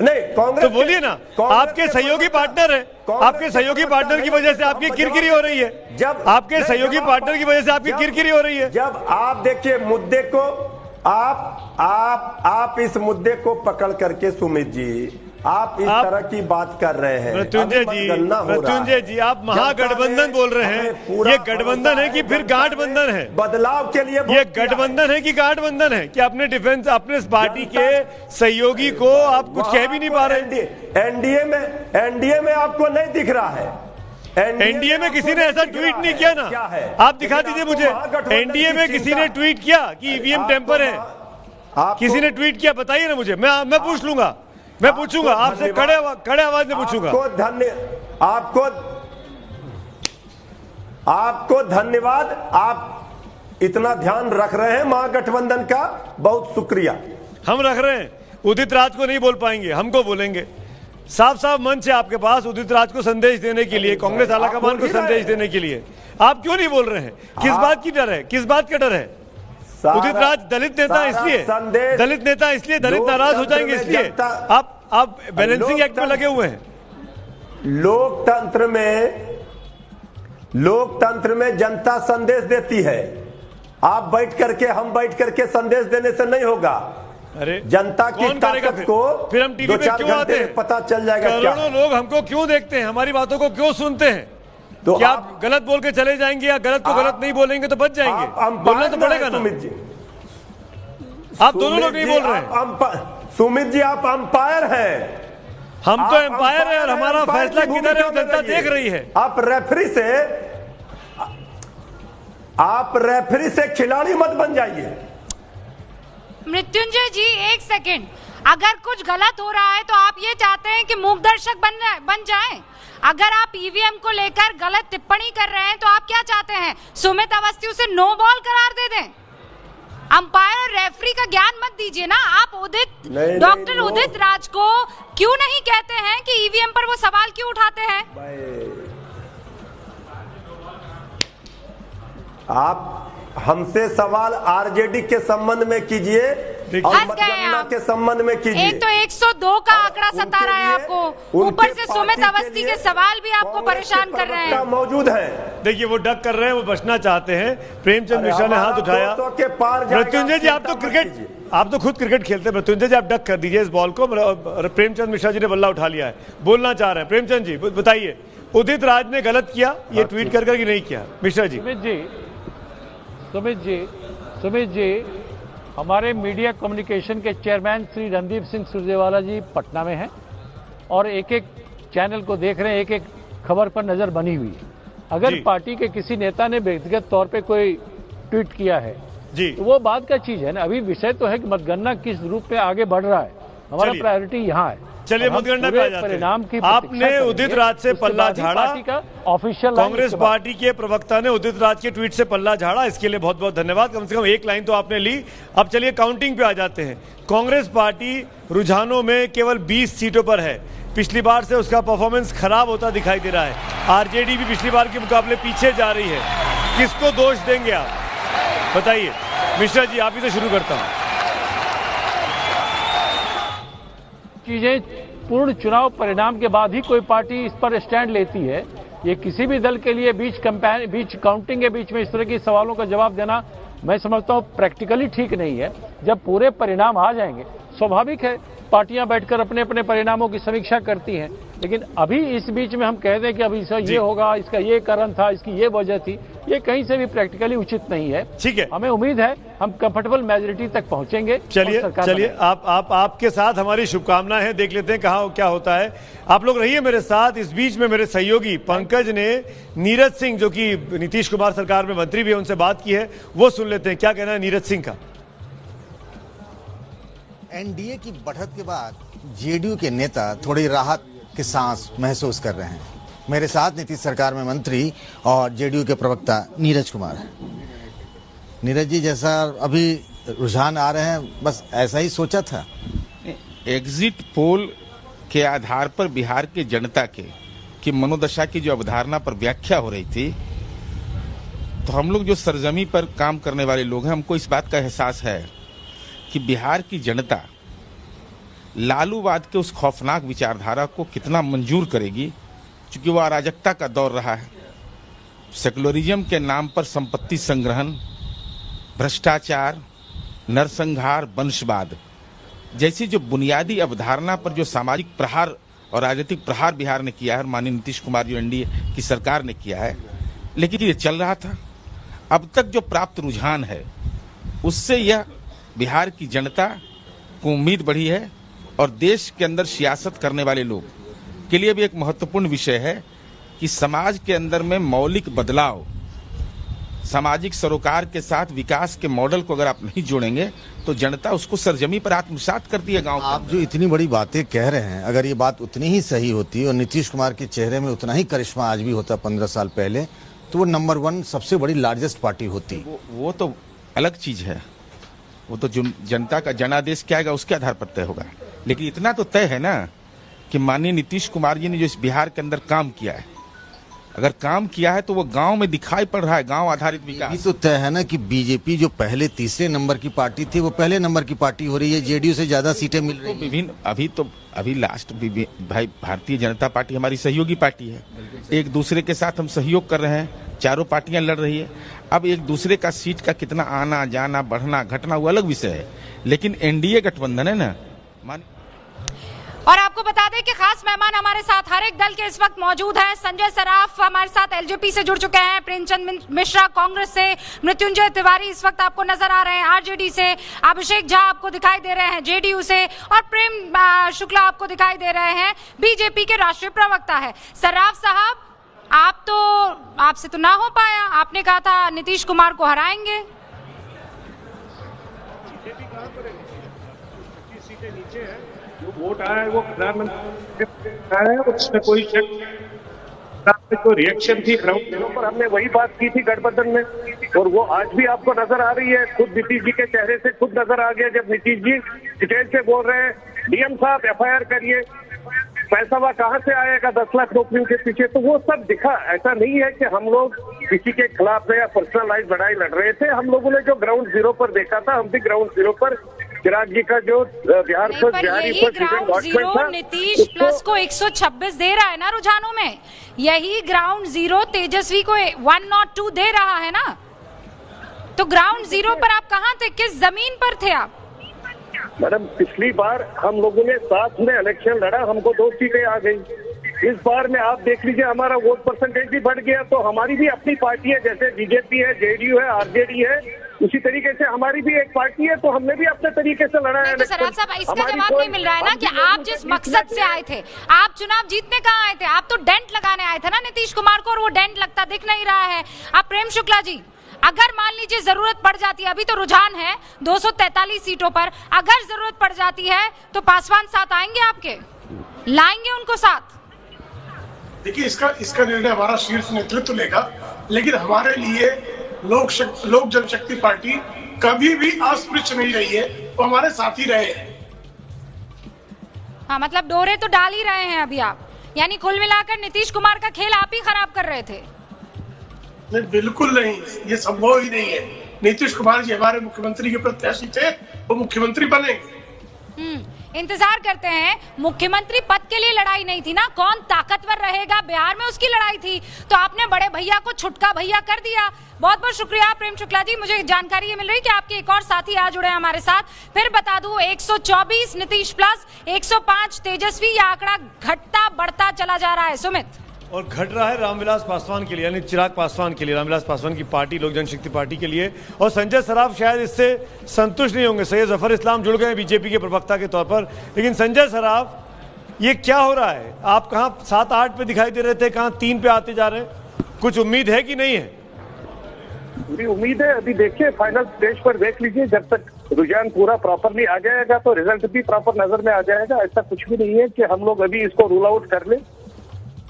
नहीं, कांग्रेस तो बोलिए ना, आपके सहयोगी पार्टनर है, आपके सहयोगी पार्टनर की वजह से आपकी किरकिरी हो रही है। जब आपके सहयोगी पार्टनर की वजह से आपकी किरकिरी हो रही है। जब आप देखिए मुद्दे को, आप इस मुद्दे को पकड़ करके सुमित जी, आप इस तरह की बात कर रहे हैं। मृत्युंजय जी, आप महागठबंधन बोल रहे हैं। ये गठबंधन है कि फिर गाठबंधन है? बदलाव के लिए ये गठबंधन है कि गाठबंधन है कि अपने डिफेंस, अपने पार्टी के सहयोगी को आप कुछ कह भी नहीं पा रहे? एनडीए में आपको नहीं दिख रहा है? एनडीए में किसी ने ऐसा ट्वीट नहीं किया ना। आप दिखा दीजिए मुझे, एनडीए में किसी ने ट्वीट किया कि ईवीएम टेम्पर है? किसी ने ट्वीट किया? बताइए ना मुझे, मैं पूछ लूंगा, मैं पूछूंगा आपसे, कड़े आवाज में पूछूंगा। आपको धन्यवाद, आप इतना ध्यान रख रहे हैं महागठबंधन का, बहुत शुक्रिया। हम रख रहे हैं, उदित राज को नहीं बोल पाएंगे, हमको बोलेंगे। साफ साफ मंच है आपके पास उदित राज को संदेश देने के लिए, कांग्रेस आलाकमान को संदेश देने के लिए। आप क्यों नहीं बोल रहे हैं? किस बात की डर है? किस बात का डर है? उदित राज दलित नेता इसलिए, दलित नेता इसलिए, दलित नाराज हो जाएंगे इसलिए आप बैलेंसिंग एक्ट में लगे हुए हैं। लोकतंत्र में जनता संदेश देती है। आप बैठ करके, हम बैठ करके संदेश देने से नहीं होगा। अरे जनता की कौन करेगा ताकत को फिर हम टीवी पे क्यों आते हैं? पता चल जाएगा क्या करोड़ों लोग हमको क्यों देखते हैं, हमारी बातों को क्यों सुनते हैं? तो क्या आप गलत बोल के चले जाएंगे या गलत को गलत नहीं बोलेंगे तो बच जाएंगे? बोलना तो पड़ेगा ना। सुमित जी, आप दोनों लोग नहीं बोल रहे हैं। सुमित जी, आप अंपायर हैं। हम तो एम्पायर है और हमारा फैसला किधर है वो जनता देख रही है। आप रेफरी से खिलाड़ी मत बन जाइए। मृत्युंजय जी एक सेकंड, अगर कुछ गलत हो रहा है तो आप ये चाहते हैं कि मूक दर्शक बन जाएं? अगर आप ईवीएम को लेकर गलत टिप्पणी कर रहे हैं तो आप क्या चाहते हैं, सुमित अवस्थी उसे नो बॉल करार दे दें? अंपायर और रेफरी का ज्ञान मत दीजिए ना। आप डॉक्टर उदित राज को क्यों नहीं कहते हैं कि ईवीएम पर वो सवाल क्यों उठाते हैं? आप हमसे सवाल आरजेडी के संबंध में कीजिए और मतगणना के संबंध में कीजिए। एक तो 102 का आंकड़ा सता रहा है आपको, ऊपर से सुमित अवस्थी के सवाल भी आपको परेशान कर रहे हैं। मौजूद है, देखिए वो डक कर रहे हैं, वो बचना चाहते हैं। प्रेमचंद मिश्रा ने हाथ उठाया। मृत्युंजय जी, आप तो खुद क्रिकेट खेलते हैं। मृत्युंजय जी, आप डक कर दीजिए इस बॉल को। प्रेमचंद मिश्रा जी ने बल्ला उठा लिया है, बोलना चाह रहे हैं। प्रेमचंद जी बताइए, उदित राज ने गलत किया ये ट्वीट कर कि नहीं किया? मिश्रा जी। सुमित जी, हमारे मीडिया कम्युनिकेशन के चेयरमैन श्री रणदीप सिंह सुरजेवाला जी पटना में हैं और एक एक चैनल को देख रहे हैं, एक एक खबर पर नजर बनी हुई है। अगर पार्टी के किसी नेता ने व्यक्तिगत तौर पे कोई ट्वीट किया है जी, तो वो बात का चीज है ना। अभी विषय तो है कि मतगणना किस रूप में आगे बढ़ रहा है, हमारा प्रायोरिटी यहाँ है। चलिए मतगणना पे आ जाते हैं। आपने उदित राज से पल्ला झाड़ा, ऑफिशियल कांग्रेस पार्टी के प्रवक्ता ने उदित राज के ट्वीट से पल्ला झाड़ा, इसके लिए बहुत बहुत धन्यवाद। कम से कम एक लाइन तो आपने ली। अब चलिए काउंटिंग पे आ जाते हैं। कांग्रेस पार्टी रुझानों में केवल 20 सीटों पर है। पिछली बार से उसका परफॉर्मेंस खराब होता दिखाई दे रहा है। आरजेडी भी पिछली बार के मुकाबले पीछे जा रही है। किसको दोष देंगे आप, बताइए? मिश्रा जी, आप ही तो शुरू करता हूं। चीजें पूर्ण चुनाव परिणाम के बाद ही कोई पार्टी इस पर स्टैंड लेती है। ये किसी भी दल के लिए बीच काउंटिंग के बीच में इस तरह के सवालों का जवाब देना मैं समझता हूं प्रैक्टिकली ठीक नहीं है। जब पूरे परिणाम आ जाएंगे, स्वाभाविक है पार्टियां बैठकर अपने अपने परिणामों की समीक्षा करती हैं। लेकिन अभी इस बीच में हम कह दें कि अभी इसका ये होगा, इसका ये कारण था, इसकी ये वजह थी, ये कहीं से भी प्रैक्टिकली उचित नहीं है। ठीक है, हमें उम्मीद है हम कंफर्टेबल मेजोरिटी तक पहुंचेंगे। चलिए आपके साथ हमारी शुभकामनाएं हैं। देख लेते हैं कहाँ क्या होता है। आप लोग रहिए मेरे साथ। इस बीच में मेरे सहयोगी पंकज ने नीरज सिंह, जो कि नीतीश कुमार सरकार में मंत्री भी है, उनसे बात की है। वो सुन लेते हैं क्या कहना है नीरज सिंह का। एनडीए की बढ़त के बाद जेडीयू के नेता थोड़ी राहत की सांस महसूस कर रहे हैं। मेरे साथ नीतीश सरकार में मंत्री और जेडीयू के प्रवक्ता नीरज कुमार। नीरज जी, जैसा अभी रुझान आ रहे हैं, बस ऐसा ही सोचा था? एग्जिट पोल के आधार पर बिहार की जनता की मनोदशा की जो अवधारणा पर व्याख्या हो रही थी, तो हम लोग जो सरजमी पर काम करने वाले लोग हैं, हमको इस बात का एहसास है कि बिहार की जनता लालूवाद के उस खौफनाक विचारधारा को कितना मंजूर करेगी, क्योंकि वो अराजकता का दौर रहा है। सेकुलरिज्म के नाम पर संपत्ति संग्रहण, भ्रष्टाचार, नरसंहार, वंशवाद जैसी जो बुनियादी अवधारणा पर जो सामाजिक प्रहार और राजनीतिक प्रहार बिहार ने किया है, और माननीय नीतीश कुमार जो एनडीए की सरकार ने किया है, लेकिन ये चल रहा था। अब तक जो प्राप्त रुझान है उससे यह बिहार की जनता को उम्मीद बढ़ी है, और देश के अंदर सियासत करने वाले लोग के लिए भी एक महत्वपूर्ण विषय है कि समाज के अंदर में मौलिक बदलाव, सामाजिक सरोकार के साथ विकास के मॉडल को अगर आप नहीं जोड़ेंगे तो जनता उसको सरजमी पर आत्मसात करती है। गांव आप जो इतनी बड़ी बातें कह रहे हैं, अगर ये बात उतनी ही सही होती और नीतीश कुमार के चेहरे में उतना ही करिश्मा आज भी होता 15 साल पहले, तो वो नंबर 1 सबसे बड़ी लार्जेस्ट पार्टी होती। वो तो अलग चीज है, वो तो जनता का जनादेश क्या आएगा उसके आधार पर तय होगा। लेकिन इतना तो तय है ना कि माननीय नीतीश कुमार जी ने जो इस बिहार के अंदर काम किया है, अगर काम किया है तो वो गांव में दिखाई पड़ रहा है, गांव आधारित विकास। ये तो तय है ना कि बीजेपी जो पहले तीसरे नंबर की पार्टी थी वो पहले नंबर की पार्टी हो रही है, जेडीयू से ज्यादा सीटें मिल रही हैं। विभिन्न अभी लास्ट भाई भारतीय जनता पार्टी हमारी सहयोगी पार्टी है, एक दूसरे के साथ हम सहयोग कर रहे हैं, चारों पार्टियां लड़ रही है। अब एक दूसरे का सीट का कितना आना जाना बढ़ना घटना वो अलग विषय है, लेकिन एनडीए गठबंधन है ना। और आपको बता दें कि खास मेहमान हमारे साथ हर एक दल के इस वक्त मौजूद हैं। संजय सराफ हमारे साथ एलजेपी से जुड़ चुके हैं, प्रेमचंद मिश्रा कांग्रेस से, मृत्युंजय तिवारी इस वक्त आपको नजर आ रहे हैं आरजेडी से, अभिषेक झा आपको दिखाई दे रहे हैं जेडीयू से, और प्रेम शुक्ला आपको दिखाई दे रहे हैं बीजेपी के राष्ट्रीय प्रवक्ता है। सराफ साहब, आपसे तो ना हो पाया, आपने कहा था नीतीश कुमार को हराएंगे। वोट आया है वो प्रधानमंत्री आया है, उसमें कोई जो रिएक्शन थी ग्राउंड लेवल पर, हमने वही बात की थी गठबंधन में, और वो आज भी आपको नजर आ रही है। खुद नीतीश जी के चेहरे से खुद नजर आ गया जब नीतीश जी स्टेज से बोल रहे हैं डीएम साहब एफआईआर करिए, पैसा वह कहाँ से आएगा 10 लाख नौकरियों के पीछे, तो वो सब दिखा। ऐसा नहीं है कि हम लोग किसी के खिलाफ या पर्सनलाइज लड़ाई लड़ रहे थे, हम लोगों ने जो ग्राउंड जीरो पर देखा था, हम भी ग्राउंड जीरो पर चिराग जी का जो बिहार पर ग्राउंड जीरो नीतीश प्लस को 126 दे रहा है ना रुझानों में, यही ग्राउंड जीरो तेजस्वी को 102 दे रहा है ना। तो ग्राउंड जीरो पर आप कहाँ थे, किस जमीन पर थे आप? मैडम, पिछली बार हम लोगों ने साथ में इलेक्शन लड़ा, हमको 2 सीटें आ गई। इस बार में आप देख लीजिए हमारा वोट परसेंटेज भी बढ़ गया, तो हमारी भी अपनी पार्टी है, जैसे बीजेपी है, जेडीयू है, आरजेडी है, उसी तरीके से हमारी भी एक पार्टी है, तो हमने भी अपने तरीके से लड़ा है। तो सराफ साहब, इसका जवाब नहीं मिल रहा है ना कि आप जिस मकसद से आए थे, आप चुनाव जीतने कहाँ आए थे? आप तो डेंट लगाने आए थे ना नीतीश कुमार को, और वो डेंट लगता दिख नहीं रहा है। आप प्रेम शुक्ला जी, अगर मान लीजिए जरूरत पड़ जाती है, अभी तो रुझान है 243 सीटों पर, अगर जरूरत पड़ जाती है तो पासवान साथ आएंगे, आपके लाएंगे उनको साथ? देखिए, इसका निर्णय हमारा शीर्ष नेतृत्व लेगा, लेकिन हमारे लिए लोक जनशक्ति पार्टी कभी भी अस्पृश्य नहीं रही है, वो हमारे साथ ही रहे हैं। हाँ, मतलब डोरे तो डाल ही रहे हैं अभी आप, यानी कुल मिलाकर नीतीश कुमार का खेल आप ही खराब कर रहे थे। नहीं, बिल्कुल नहीं, ये संभव ही नहीं है। नीतीश कुमार जी हमारे मुख्यमंत्री के प्रत्याशी थे, वो मुख्यमंत्री बनेंगे। इंतजार करते हैं। मुख्यमंत्री पद के लिए लड़ाई नहीं थी ना, कौन ताकतवर रहेगा बिहार में उसकी लड़ाई थी, तो आपने बड़े भैया को छुटका भैया कर दिया। बहुत बहुत शुक्रिया प्रेम शुक्ला जी। मुझे जानकारी ये मिल रही कि आपके एक और साथी आज जुड़े हैं हमारे साथ। फिर बता दूं, 124 नीतीश प्लस 105 तेजस्वी, यह आंकड़ा घटता बढ़ता चला जा रहा है सुमित, और घट रहा है रामविलास पासवान के लिए, यानी चिराग पासवान के लिए, रामविलास पासवान की पार्टी लोक जनशक्ति पार्टी के लिए। और संजय सराफ शायद इससे संतुष्ट नहीं होंगे, सैयद जफर इस्लाम जुड़ गए बीजेपी के प्रवक्ता के तौर पर। लेकिन संजय सराफ, ये क्या हो रहा है? आप कहाँ 7-8 पे दिखाई दे रहे थे, कहाँ 3 पे आते जा रहे हैं? कुछ उम्मीद है कि नहीं है? पूरी उम्मीद है। अभी देखिए, फाइनल स्टेज पर देख लीजिए, जब तक रुझान पूरा प्रॉपरली आ जाएगा तो रिजल्ट भी प्रॉपर नजर में आ जाएगा। ऐसा कुछ भी नहीं है कि हम लोग अभी इसको रूल आउट कर ले।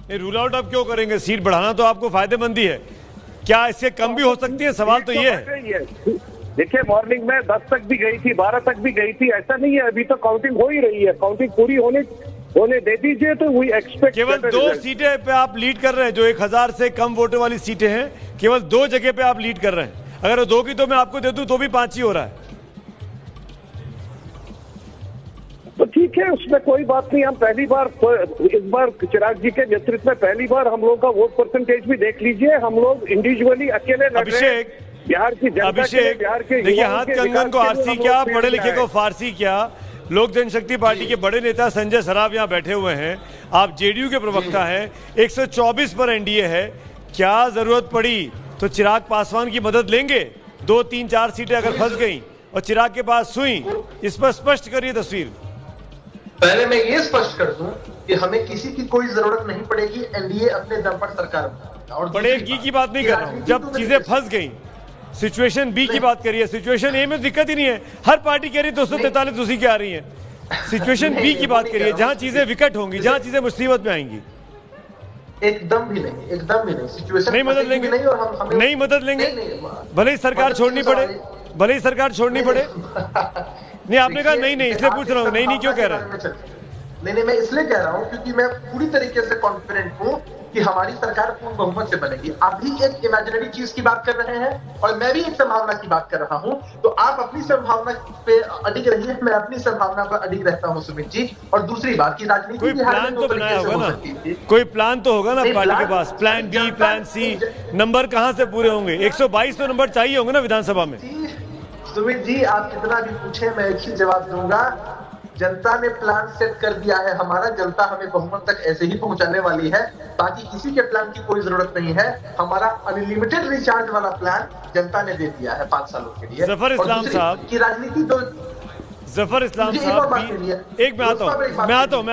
रूल आउट अब क्यों करेंगे? सीट बढ़ाना तो आपको फायदेमंद ही है, क्या इससे कम भी हो सकती है? सवाल तो ये है। देखिए, मॉर्निंग में 10 तक भी गई थी, 12 तक भी गई थी, ऐसा नहीं है। अभी तो काउंटिंग हो ही रही है, काउंटिंग पूरी होने दे दीजिए, तो वी एक्सपेक्ट। केवल 2 सीटें पे आप लीड कर रहे हैं, जो 1000 से कम वोटों वाली सीटें हैं, केवल 2 जगह पे आप लीड कर रहे हैं। अगर 2 की तो मैं आपको दे दूं तो भी 5 ही हो रहा है। तो ठीक है, उसमें कोई बात नहीं। हम पहली बार, इस बार चिराग जी के नेतृत्व में पहली बार हम लोग का वोट परसेंटेज भी देख लीजिए। हम लोग इंडिविजुअली अकेले लड़ रहे हैं बिहार की जनता के, बिहार के। देखिए, हाथ कंगन को आरसी क्या, पढ़े लिखे को फारसी क्या। लोक जनशक्ति पार्टी के बड़े नेता संजय सराफ यहाँ बैठे हुए हैं, आप जेडीयू के प्रवक्ता हैं, 124 पर एनडीए है। क्या जरूरत पड़ी तो चिराग पासवान की मदद लेंगे? 2, 3, 4 सीटें अगर फंस गई और चिराग के पास सुई, इस पर स्पष्ट करिए तस्वीर। पहले मैं ये स्पष्ट कर दूं कि हमें किसी की कोई जरूरत नहीं पड़ेगी, एनडीए अपने दम पर सरकार बनाएगा। और पड़ेगी की बात नहीं कर रहा हूं, जब चीजें फंस गई। सिचुएशन बी की बात करिए, सिचुएशन ए में दिक्कत ही नहीं है, हर पार्टी कह रही है 243 उसी की आ रही है। सिचुएशन बी की बात करिए, जहां चीजें विकट होंगी, जहां चीजें मुसीबत में आएंगी। एकदम भी नहीं, एकदम भी नहीं। सिचुएशन नहीं मदद लेंगे, नहीं मदद लेंगे, भले ही सरकार छोड़नी पड़े, भले ही सरकार छोड़नी पड़े। नहीं, आपने कहा नहीं, इसलिए पूछ रहा हूँ। नहीं क्यों कह रहे हैं? नहीं, मैं इसलिए कह रहा हूँ क्योंकि मैं पूरी तरीके से कॉन्फिडेंट हूँ कि हमारी सरकार पूर्ण बहुमत से बनेगी। आप भी एक इमेजिनरी चीज की बात कर रहे हैं और मैं भी एक संभावना की बात कर रहा हूं, तो आप अपनी संभावना पे अडिग रहिए, मैं अपनी संभावना पर अडिग रहता हूं सुमित जी। और दूसरी बात की राजनीति कोई प्लान तो बनाया होगा ना, कोई प्लान तो होगा ना पार्टी के पास, plan B, plan C, number कहां से पूरे होंगे? 122 तो नंबर चाहिए होंगे ना विधानसभा में। सुमित जी, आप कितना भी पूछे मैं एक ही जवाब दूंगा, जनता ने प्लान सेट कर दिया है हमारा, जनता हमें बहुमत तक ऐसे ही पहुंचाने वाली है, बाकी किसी के प्लान की कोई जरूरत नहीं है। हमारा अनलिमिटेड रिचार्ज वाला प्लान जनता ने दे दिया है 5 सालों के लिए। जफर इस्लाम साहब की राजनीति जफर इस्लाम साहब, एक मैं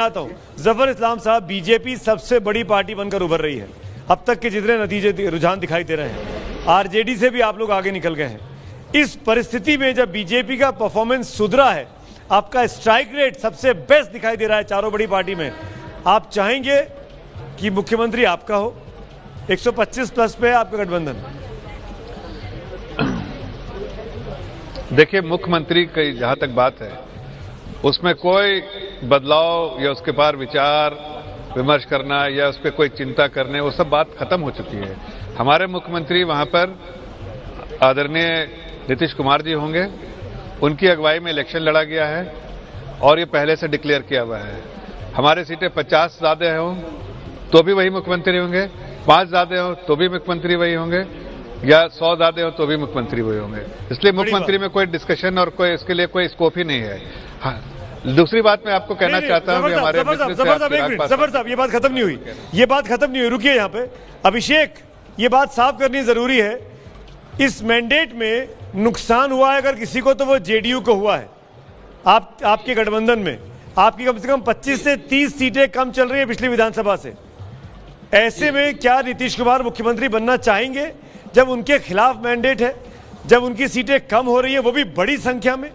आता हूँ। जफर इस्लाम साहब, बीजेपी सबसे बड़ी पार्टी बनकर उभर रही है, अब तक के जितने नतीजे रुझान दिखाई दे रहे हैं, आरजेडी से भी आप लोग आगे निकल गए हैं। इस परिस्थिति में जब बीजेपी का परफॉर्मेंस सुधरा है, आपका स्ट्राइक रेट सबसे बेस्ट दिखाई दे रहा है चारों बड़ी पार्टी में, आप चाहेंगे कि मुख्यमंत्री आपका हो? 125 प्लस पे आपका गठबंधन। देखिए, मुख्यमंत्री की जहां तक बात है उसमें कोई बदलाव या उसके पार विचार विमर्श करना या उस पर कोई चिंता करने, वो सब बात खत्म हो चुकी है। हमारे मुख्यमंत्री वहां पर आदरणीय नीतीश कुमार जी होंगे, उनकी अगुवाई में इलेक्शन लड़ा गया है और ये पहले से डिक्लेयर किया हुआ है। हमारे सीटें 50 ज्यादा हों तो भी वही मुख्यमंत्री होंगे, 5 ज्यादा हो तो भी मुख्यमंत्री वही होंगे, या 100 ज्यादा हो तो भी मुख्यमंत्री वही होंगे। इसलिए मुख्यमंत्री में कोई डिस्कशन और कोई इसके लिए कोई स्कोप ही नहीं है। हाँ, दूसरी बात मैं आपको कहना चाहता हूं कि हमारे जफर साहब, ये बात खत्म नहीं हुई, रुकिए यहाँ पे। अभिषेक, ये बात साफ करनी जरूरी है, इस मैंडेट में नुकसान हुआ है अगर किसी को तो वो जेडीयू को हुआ है। आपके गठबंधन में आपकी कम से कम 25 से 30 सीटें कम चल रही है पिछली विधानसभा से। ऐसे में क्या नीतीश कुमार मुख्यमंत्री बनना चाहेंगे जब उनके खिलाफ मैंडेट है, जब उनकी सीटें कम हो रही है, वो भी बड़ी संख्या में?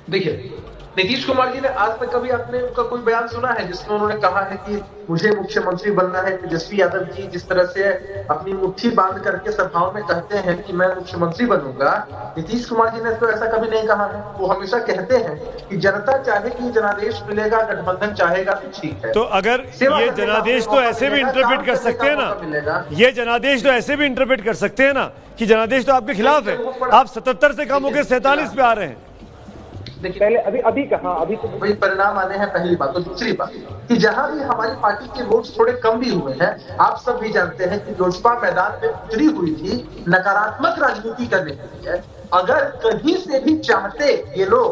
देखिए, नीतीश कुमार जी ने आज तक कभी आपने उनका कोई बयान सुना है जिसमें उन्होंने कहा है कि मुझे मुख्यमंत्री बनना है? तेजस्वी यादव जी जिस तरह से अपनी मुट्ठी बांध करके सभाओं में कहते हैं कि मैं मुख्यमंत्री बनूंगा, नीतीश कुमार जी ने तो ऐसा कभी नहीं कहा है। वो हमेशा कहते हैं कि जनता चाहे कि जनादेश मिलेगा, गठबंधन चाहेगा तो ठीक है। तो अगर ये जनादेश तो ऐसे भी इंटरप्रेट कर सकते हैं ना, ये जनादेश तो ऐसे भी इंटरप्रेट कर सकते हैं ना कि जनादेश तो आपके खिलाफ है, आप 77 से कम होकर 47 पे आ रहे हैं। देखिए, पहले अभी कहा, अभी तो वही परिणाम आने हैं, पहली बात। तो दूसरी बात कि जहां भी हमारी पार्टी के वोट्स थोड़े कम भी हुए हैं, आप सब भी जानते हैं कि लोजपा मैदान में उतरी हुई थी नकारात्मक राजनीति करने के लिए। अगर कहीं से भी चाहते ये लोग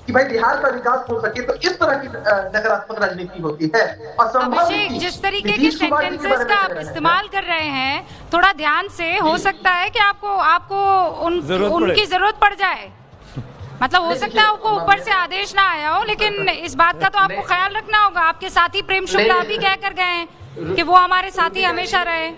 कि भाई बिहार का विकास हो सके, तो इस तरह की नकारात्मक राजनीति होती है। अभिषेक, जिस तरीके के सेंटेंसेस का आप इस्तेमाल कर रहे हैं, थोड़ा ध्यान से, हो सकता है कि आपको उनकी जरूरत पड़ जाए। मतलब हो सकता है आपको ऊपर से आदेश ना आया हो, लेकिन इस बात का तो आपको ख्याल रखना होगा। आपके साथी प्रेम शुक्ला भी कह कर गए हैं कि वो हमारे साथी हमेशा रहे।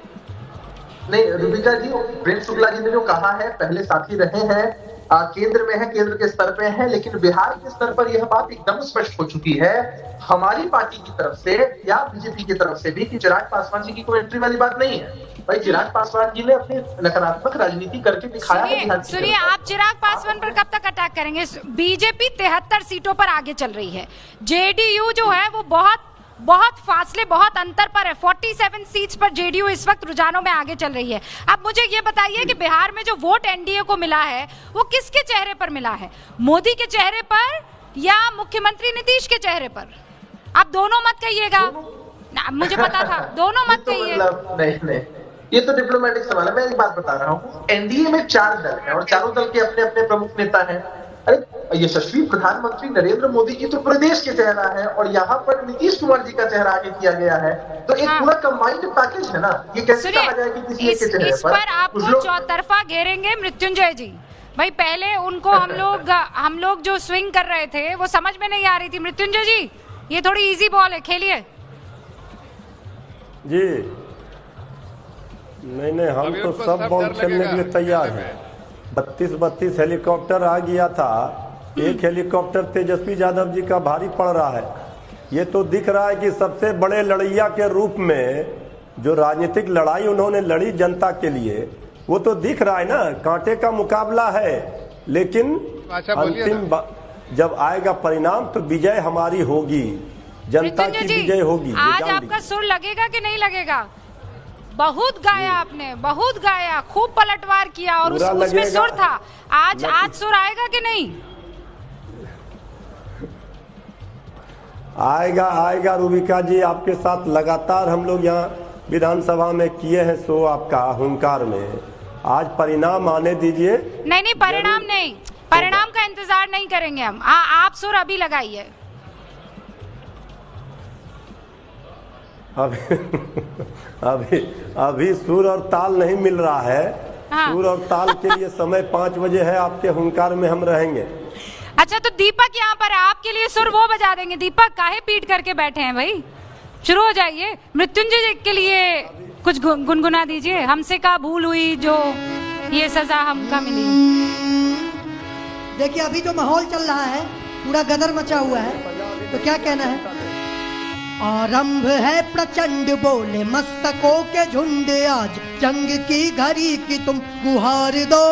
नहीं रूबिका जी, प्रेम शुक्ला जी ने जो कहा है, पहले साथी रहे हैं, केंद्र में है, केंद्र के स्तर पे है, लेकिन बिहार के स्तर पर यह बात एकदम स्पष्ट हो चुकी है हमारी पार्टी की तरफ से या बीजेपी की तरफ से भी कि चिराग पासवान जी की कोई एंट्री वाली बात नहीं है। भाई, चिराग पासवान जी ने अपनी नकारात्मक राजनीति करके दिखाया है। सुनिए, आप चिराग पासवान पर कब तक अटैक करेंगे? बीजेपी 73 सीटों पर आगे चल रही है, जेडीयू जो है वो बहुत फासले, बहुत अंतर पर है। 47 सीट्स पर जेडीयू इस वक्त रुझानों में आगे चल रही है। अब मुझे ये बताइए कि बिहार में जो वोट एनडीए को मिला है वो किसके चेहरे पर मिला है? मोदी के चेहरे पर या मुख्यमंत्री नीतीश के चेहरे पर? आप दोनों मत कहिएगा, मुझे पता था, दोनों मत कहिए। नहीं, ये तो डिप्लोमेटिक सवाल है। मैं एक बात बता रहा हूँ, एनडीए में 4 दल हैं और चारों दल के अपने अपने प्रमुख नेता हैं। अरे यशस्वी प्रधानमंत्री नरेंद्र मोदी जी तो प्रदेश के चेहरा है और यहाँ पर नीतीश कुमार जी का चेहरा आगे किया गया है, तो एक पूरा कंबाइंड पैकेज है ना। ये कैसे कहा जाए कि किसी एक के चेहरे पर आपको चौतरफा घेरेंगे मृत्युंजय जी? भाई, पहले उनको हम लोग जो स्विंग कर रहे थे वो समझ में नहीं आ रही थी। मृत्युंजय जी, ये थोड़ी इजी बॉल है, खेलिए जी। नहीं, हम तो सब बॉल खेलने के लिए तैयार हैं। 32 हेलीकॉप्टर आ गया था, एक हेलीकॉप्टर तेजस्वी यादव जी का भारी पड़ रहा है। ये तो दिख रहा है कि सबसे बड़े लड़ैया के रूप में जो राजनीतिक लड़ाई उन्होंने लड़ी जनता के लिए, वो तो दिख रहा है ना। कांटे का मुकाबला है, लेकिन अंतिम जब आएगा परिणाम तो विजय हमारी होगी। जनता की विजय होगी। आज आपका सुर लगेगा कि नहीं लगेगा? बहुत गाया आपने, बहुत गाया, खूब पलटवार किया और उसमें सुर था। आज सुर आएगा कि नहीं? आएगा रूबिका जी, आपके साथ लगातार हम लोग यहाँ विधानसभा में किए हैं शो आपका हुंकार में। आज परिणाम आने दीजिए। नहीं, परिणाम नहीं, परिणाम का इंतजार नहीं करेंगे हम। आप सुर अभी लगाइए। अभी सुर और ताल नहीं मिल रहा है। हाँ। सुर और ताल के लिए समय 5 बजे है, आपके हुंकार में हम रहेंगे। अच्छा, तो दीपक यहाँ पर है, आपके लिए सुर वो बजा देंगे। दीपक काहे पीट करके बैठे हैं भाई, शुरू हो जाइए। मृत्युंजय के लिए कुछ गुनगुना दीजिए। हमसे का भूल हुई जो ये सजा हमका मिली। देखिए अभी जो माहौल चल रहा है पूरा गदर मचा हुआ है, तो क्या कहना है? आरंभ है प्रचंड बोले मस्तकों के झुंड, आज जंग की घड़ी की तुम गुहार दो।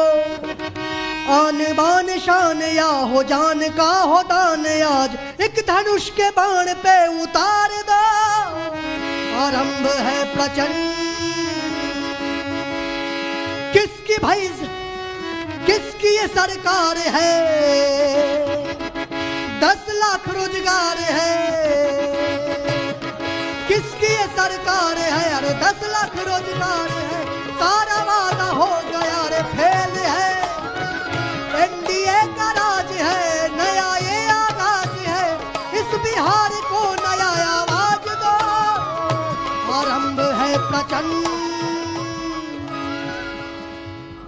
आन बान शान या हो जान का हो दान, आज एक धनुष के बाण पे उतार दो। आरंभ है प्रचंड, किसकी भाई किसकी ये सरकार है? 10 लाख रोजगार है, किसकी ये सरकार है? अरे 10 लाख रोजगार है, सारा वादा हो गया रे फेल है। एनडीए का राज है, नया ये आगाज है, इस बिहार को नया आवाज दो। आरंभ है प्रचंड।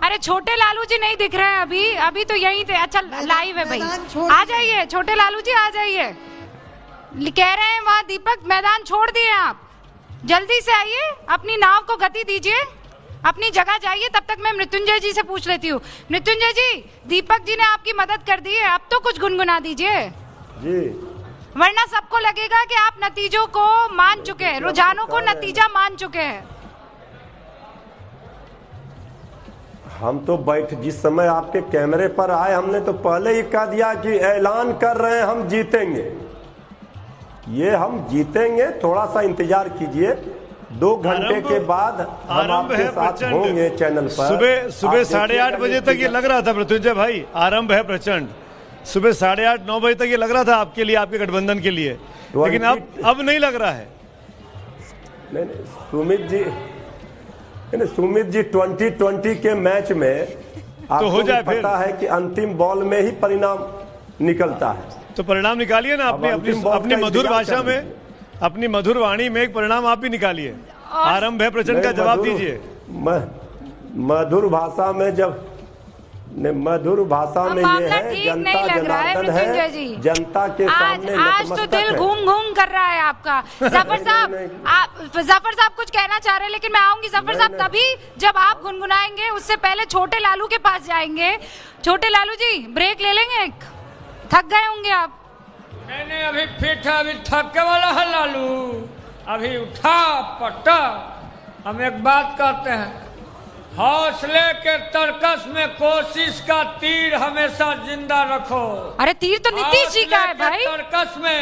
अरे छोटे लालू जी नहीं दिख रहे हैं अभी तो यहीं थे। अच्छा लाइव है भाई, आ जाइए छोटे लालू जी, आ जाइए। कह रहे हैं वहाँ दीपक मैदान छोड़ दिए आप, जल्दी से आइए, अपनी नाव को गति दीजिए, अपनी जगह जाइए। तब तक मैं मृत्युंजय जी से पूछ लेती हूँ। मृत्युंजय जी, दीपक जी ने आपकी मदद कर दी है, अब तो कुछ गुनगुना दीजिए जी, वरना सबको लगेगा कि आप नतीजों को मान चुके हैं, रुझानों को नतीजा मान चुके हैं। हम तो जिस समय आपके कैमरे पर आए, हमने तो पहले ही कह दिया कि ऐलान कर रहे हैं हम जीतेंगे। ये हम जीतेंगे, थोड़ा सा इंतजार कीजिए। 2 घंटे के बाद हम आपके साथ होंगे चैनल पर। सुबह 8:30 बजे तक ये लग रहा था मृत्युंजय भाई, आरंभ है प्रचंड। सुबह 8:30-9 बजे तक ये लग रहा था आपके लिए, आपके गठबंधन के लिए, लेकिन अब नहीं लग रहा है। नहीं, सुमित जी 2020 के मैच में तो हो जाए, पता है कि अंतिम बॉल में ही परिणाम निकलता है। तो परिणाम निकालिए ना अपनी मधुर भाषा में, अपनी मधुर वाणी में एक परिणाम आप भी निकालिए। आरंभ है प्रचंड का जवाब दीजिए। मधुर भाषा में मधुर भाषा में ये है, जनता जनार्दन है, जनता के सामने आज तो दिल घूम कर रहा है आपका। जफर साहब कुछ कहना चाह रहे हैं, लेकिन मैं आऊंगी जफर साहब तभी जब आप गुनगुनाएंगे। उससे पहले छोटे लालू के पास जाएंगे। छोटे लालू जी ब्रेक ले लेंगे, थक गए होंगे आप। मैंने अभी फिट है, अभी थकने वाला है लालू, अभी उठा पट्टा। हम एक बात कहते हैं, हौसले के तर्कस में कोशिश का तीर हमेशा जिंदा रखो। अरे तीर तो नीतीश जी का है भाई। तर्कस में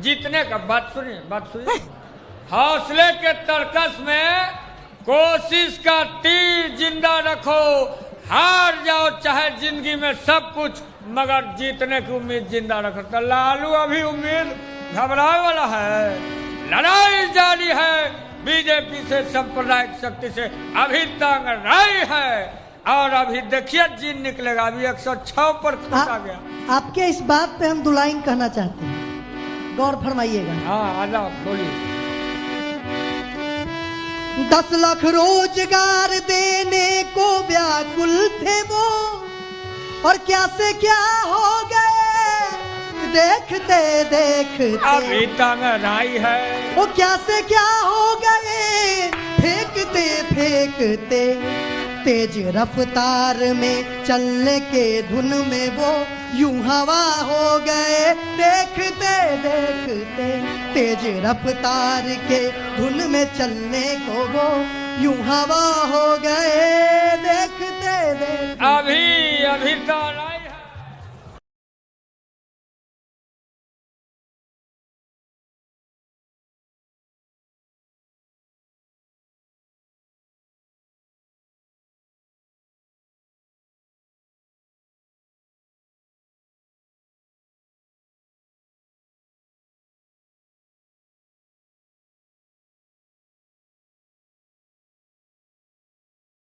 जीतने का बात सुनिए। हौसले के तर्कस में कोशिश का तीर जिंदा रखो। हार जाओ चाहे जिंदगी में सब कुछ, मगर जीतने की उम्मीद जिंदा रखो। तो लालू अभी उम्मीद घबराने वाला है, लड़ाई जारी है। बीजेपी से सांप्रदायिक शक्ति से अभी तक लड़ाई है, और अभी देखिए जीत निकलेगा। अभी 106 पर आ गया। आपके इस बात पे हम 2 लाइन कहना चाहते हैं, गौर फरमाइएगा। हाँ आजा बोलिए। 10 लाख रोजगार देने को व्याकुल थे वो, और क्या से क्या हो गए देखते देखते। अभी तंगराई है, वो क्या से क्या हो गए फेंकते फेंकते। तेज रफ्तार में चलने के धुन में वो यूं हवा हो गए देखते देखते। तेज रफ्तार के धुन में चलने को वो यूं हवा हो गए देखते